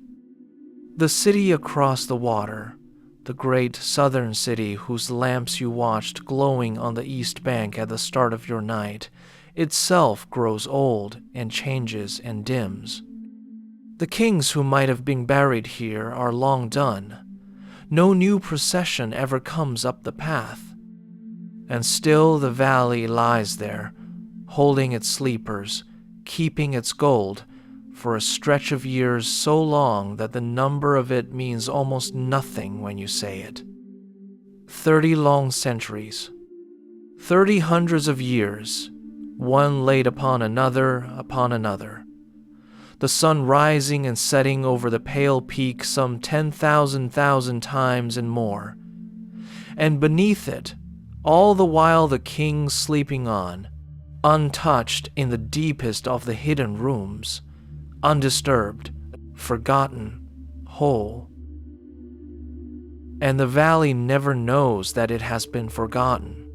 The city across the water, the great southern city whose lamps you watched glowing on the east bank at the start of your night, itself grows old and changes and dims. The kings who might have been buried here are long done. No new procession ever comes up the path. And still the valley lies there, holding its sleepers, keeping its gold, for a stretch of years so long that the number of it means almost nothing when you say it. 30 long centuries, 30 hundreds of years, one laid upon another, the sun rising and setting over the pale peak some 10,000 times and more, and beneath it, all the while the king sleeping on, untouched in the deepest of the hidden rooms, undisturbed, forgotten, whole. And the valley never knows that it has been forgotten.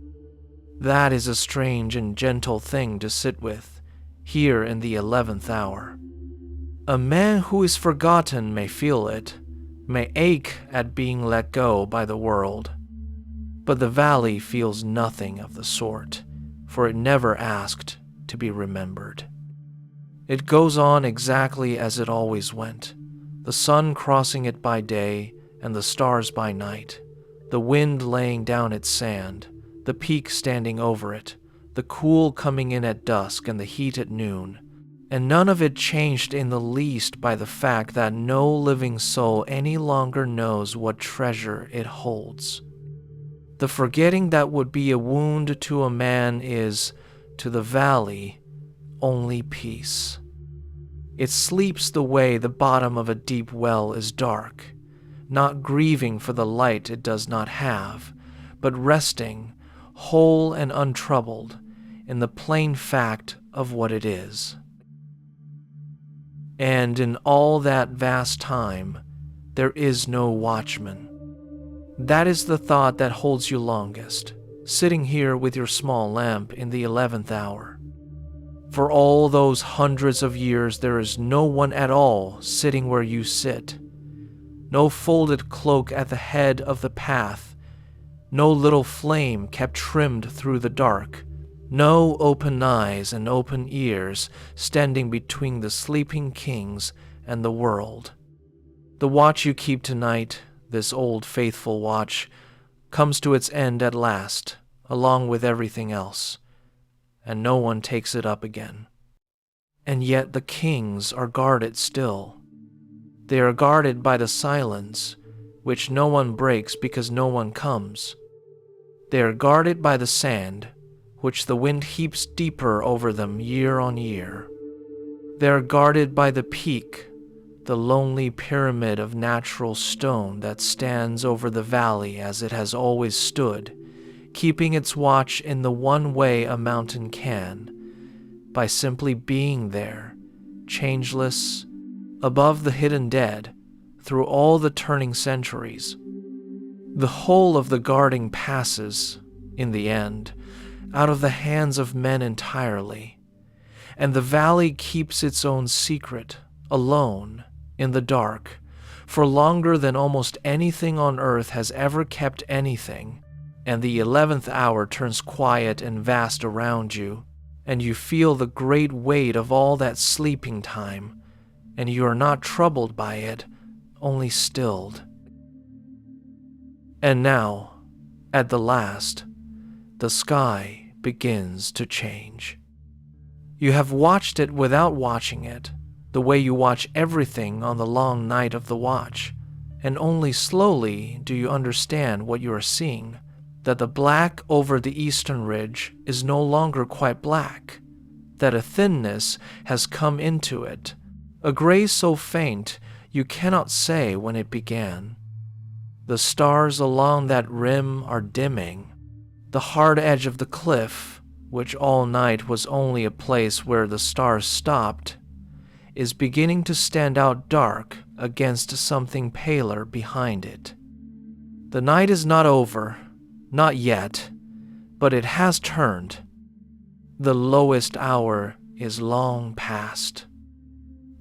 That is a strange and gentle thing to sit with, here in the 11th hour. A man who is forgotten may feel it, may ache at being let go by the world. But the valley feels nothing of the sort, for it never asked to be remembered. It goes on exactly as it always went, the sun crossing it by day and the stars by night, the wind laying down its sand, the peak standing over it, the cool coming in at dusk and the heat at noon, and none of it changed in the least by the fact that no living soul any longer knows what treasure it holds. The forgetting that would be a wound to a man is, to the valley, only peace. It sleeps the way the bottom of a deep well is dark, not grieving for the light it does not have, but resting, whole and untroubled, in the plain fact of what it is. And in all that vast time, there is no watchman. That is the thought that holds you longest, sitting here with your small lamp in the 11th hour. For all those hundreds of years there is no one at all sitting where you sit, no folded cloak at the head of the path, no little flame kept trimmed through the dark, no open eyes and open ears standing between the sleeping kings and the world. The watch you keep tonight, this old faithful watch, comes to its end at last, along with everything else, and no one takes it up again. And yet the kings are guarded still. They are guarded by the silence, which no one breaks because no one comes. They are guarded by the sand, which the wind heaps deeper over them year on year. They are guarded by the peak, the lonely pyramid of natural stone that stands over the valley as it has always stood, keeping its watch in the one way a mountain can, by simply being there, changeless, above the hidden dead, through all the turning centuries. The whole of the guarding passes, in the end, out of the hands of men entirely, and the valley keeps its own secret, alone, in the dark, for longer than almost anything on earth has ever kept anything, and the 11th hour turns quiet and vast around you, and you feel the great weight of all that sleeping time, and you are not troubled by it, only stilled. And now, at the last, the sky begins to change. You have watched it without watching it, the way you watch everything on the long night of the watch, and only slowly do you understand what you are seeing, that the black over the eastern ridge is no longer quite black, that a thinness has come into it, a gray so faint you cannot say when it began. The stars along that rim are dimming. The hard edge of the cliff, which all night was only a place where the stars stopped, is beginning to stand out dark against something paler behind it. The night is not over, not yet, but it has turned. The lowest hour is long past.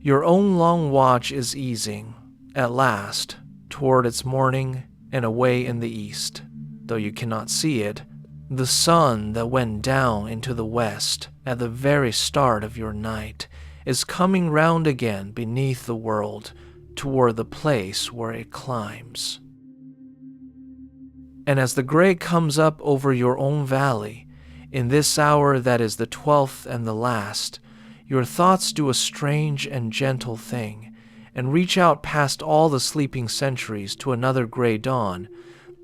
Your own long watch is easing, at last, toward its morning and away in the east, though you cannot see it. The sun that went down into the west at the very start of your night is coming round again beneath the world toward the place where it climbs. And as the gray comes up over your own valley, in this hour that is the 12th and the last, your thoughts do a strange and gentle thing, and reach out past all the sleeping centuries to another gray dawn,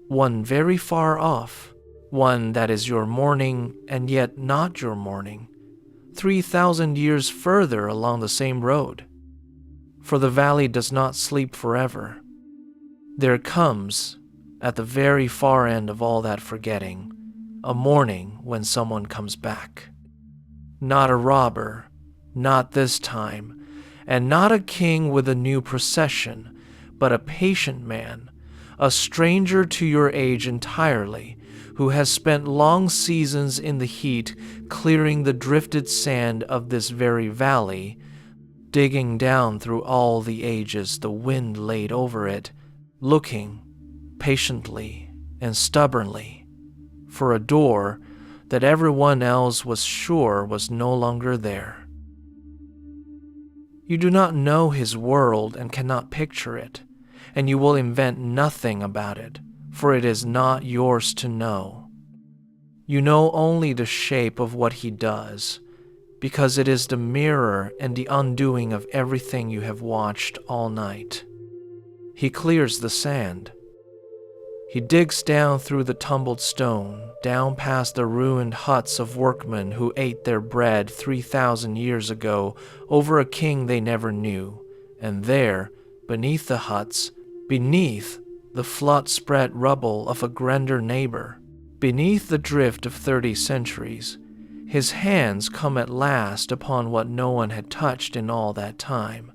one very far off, one that is your morning and yet not your morning, 3,000 years further along the same road. For the valley does not sleep forever. There comes, at the very far end of all that forgetting, a morning when someone comes back. Not a robber, not this time, and not a king with a new procession, but a patient man, a stranger to your age entirely, who has spent long seasons in the heat clearing the drifted sand of this very valley, digging down through all the ages the wind laid over it, looking patiently and stubbornly for a door that everyone else was sure was no longer there. You do not know his world and cannot picture it, and you will invent nothing about it, for it is not yours to know. You know only the shape of what he does, because it is the mirror and the undoing of everything you have watched all night. He clears the sand. He digs down through the tumbled stone, down past the ruined huts of workmen who ate their bread 3,000 years ago over a king they never knew, and there, beneath the huts, beneath the flood-spread rubble of a grander neighbor, beneath the drift of 30 centuries, his hands come at last upon what no one had touched in all that time.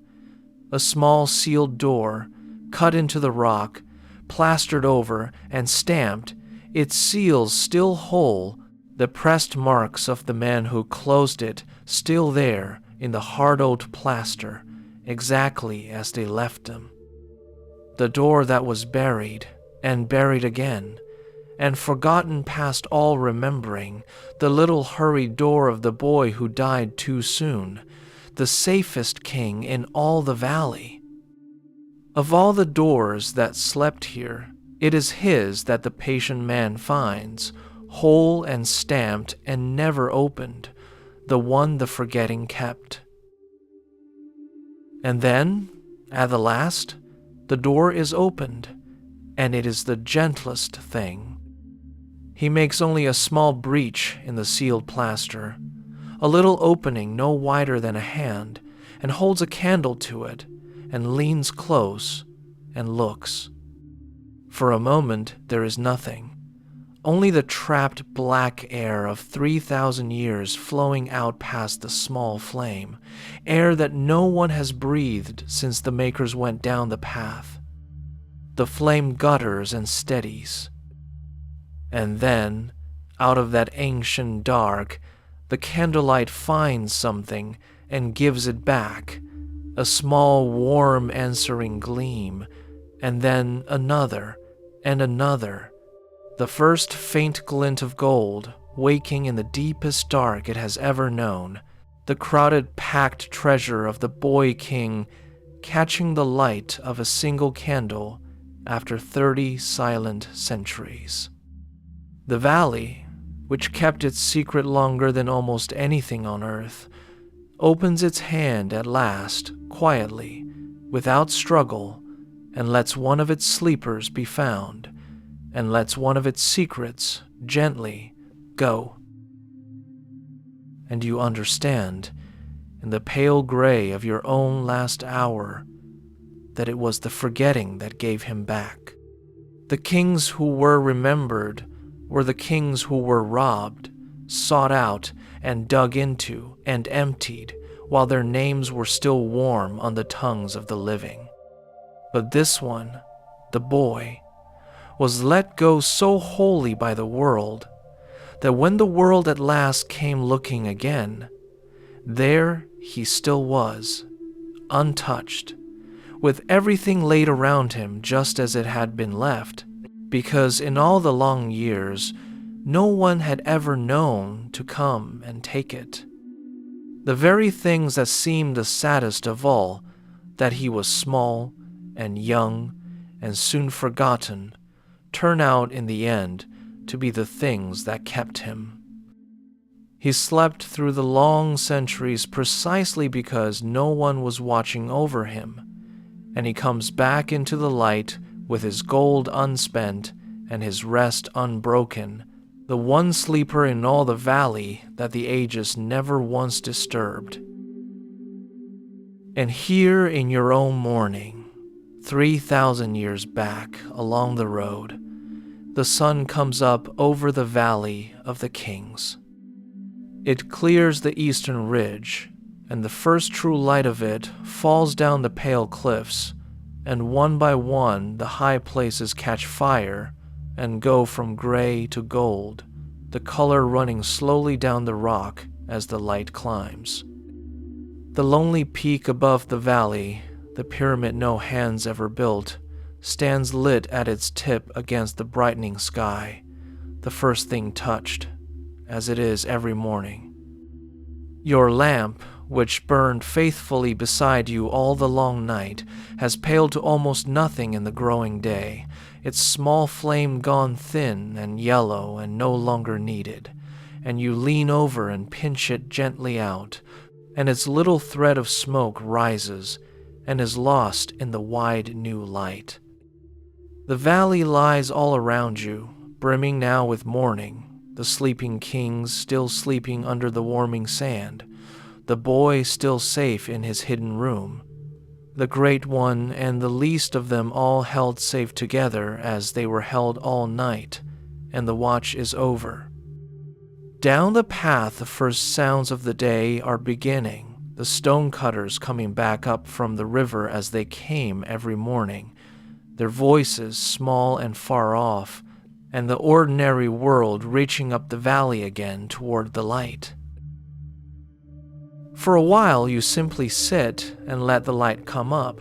A small sealed door, cut into the rock, plastered over and stamped, its seals still whole, the pressed marks of the man who closed it still there in the hard old plaster, exactly as they left them. The door that was buried, and buried again, and forgotten past all remembering, the little hurried door of the boy who died too soon, the safest king in all the valley. Of all the doors that slept here, it is his that the patient man finds, whole and stamped and never opened, the one the forgetting kept. And then, at the last, the door is opened, and it is the gentlest thing. He makes only a small breach in the sealed plaster, a little opening no wider than a hand, and holds a candle to it, and leans close and looks. For a moment there is nothing, only the trapped black air of 3,000 years flowing out past the small flame, air that no one has breathed since the makers went down the path. The flame gutters and steadies. And then, out of that ancient dark, the candlelight finds something and gives it back, a small warm answering gleam, and then another and another, the first faint glint of gold waking in the deepest dark it has ever known, the crowded packed treasure of the boy king catching the light of a single candle after 30 silent centuries. The valley, which kept its secret longer than almost anything on earth, opens its hand at last, quietly, without struggle, and lets one of its sleepers be found, and lets one of its secrets, gently, go. And you understand, in the pale gray of your own last hour, that it was the forgetting that gave him back. The kings who were remembered were the kings who were robbed, sought out, and dug into, and emptied, while their names were still warm on the tongues of the living. But this one, the boy, was let go so wholly by the world, that when the world at last came looking again, there he still was, untouched, with everything laid around him just as it had been left, because in all the long years, no one had ever known to come and take it. The very things that seemed the saddest of all, that he was small and young and soon forgotten, turn out in the end to be the things that kept him. He slept through the long centuries precisely because no one was watching over him, and he comes back into the light with his gold unspent and his rest unbroken, the one sleeper in all the valley that the ages never once disturbed. And here in your own morning, 3,000 years back along the road, the sun comes up over the valley of the kings. It clears the eastern ridge, and the first true light of it falls down the pale cliffs, and one by one the high places catch fire and go from gray to gold, the color running slowly down the rock as the light climbs. The lonely peak above the valley, the pyramid no hands ever built, stands lit at its tip against the brightening sky, the first thing touched, as it is every morning. Your lamp, which burned faithfully beside you all the long night, has paled to almost nothing in the growing day, its small flame gone thin and yellow and no longer needed, and you lean over and pinch it gently out, and its little thread of smoke rises and is lost in the wide new light. The valley lies all around you, brimming now with morning, the sleeping kings still sleeping under the warming sand, the boy still safe in his hidden room, the great one and the least of them all held safe together as they were held all night, and the watch is over. Down the path the first sounds of the day are beginning, the stonecutters coming back up from the river as they came every morning, their voices small and far off, and the ordinary world reaching up the valley again toward the light. For a while you simply sit and let the light come up,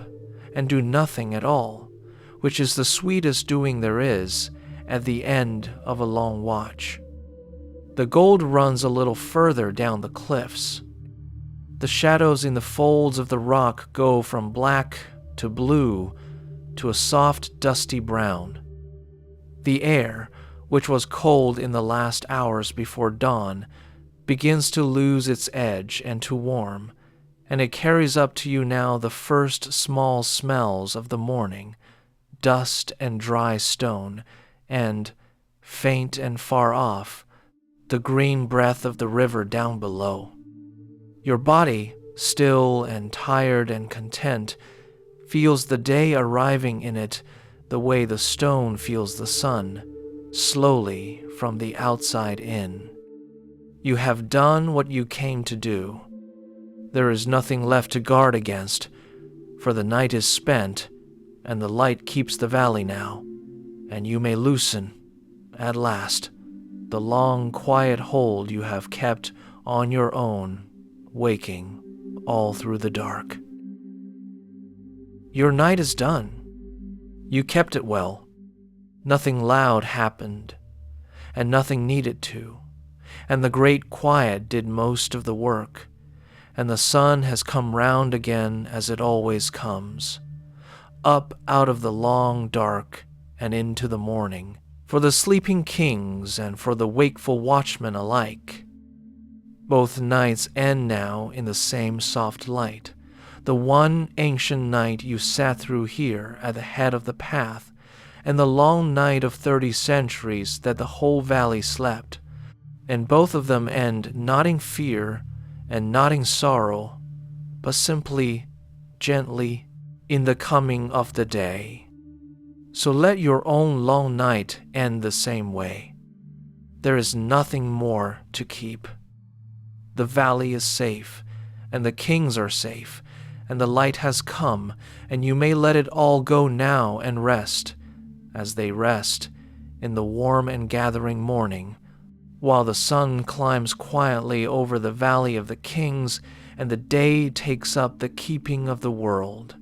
and do nothing at all, which is the sweetest doing there is at the end of a long watch. The gold runs a little further down the cliffs. The shadows in the folds of the rock go from black to blue to a soft, dusty brown. The air, which was cold in the last hours before dawn, begins to lose its edge and to warm, and it carries up to you now the first small smells of the morning, dust and dry stone, and, faint and far off, the green breath of the river down below. Your body, still and tired and content, feels the day arriving in it the way the stone feels the sun, slowly from the outside in. You have done what you came to do. There is nothing left to guard against, for the night is spent, and the light keeps the valley now, and you may loosen, at last, the long, quiet hold you have kept on your own, waking all through the dark. Your night is done. You kept it well. Nothing loud happened, and nothing needed to, and the great quiet did most of the work, and the sun has come round again as it always comes, up out of the long dark and into the morning, for the sleeping kings and for the wakeful watchmen alike. Both nights end now in the same soft light, the one ancient night you sat through here at the head of the path, and the long night of 30 centuries that the whole valley slept, and both of them end not in fear and not in sorrow, but simply, gently, in the coming of the day. So let your own long night end the same way. There is nothing more to keep. The valley is safe, and the kings are safe, and the light has come, and you may let it all go now and rest, as they rest, in the warm and gathering morning, while the sun climbs quietly over the valley of the kings, and the day takes up the keeping of the world.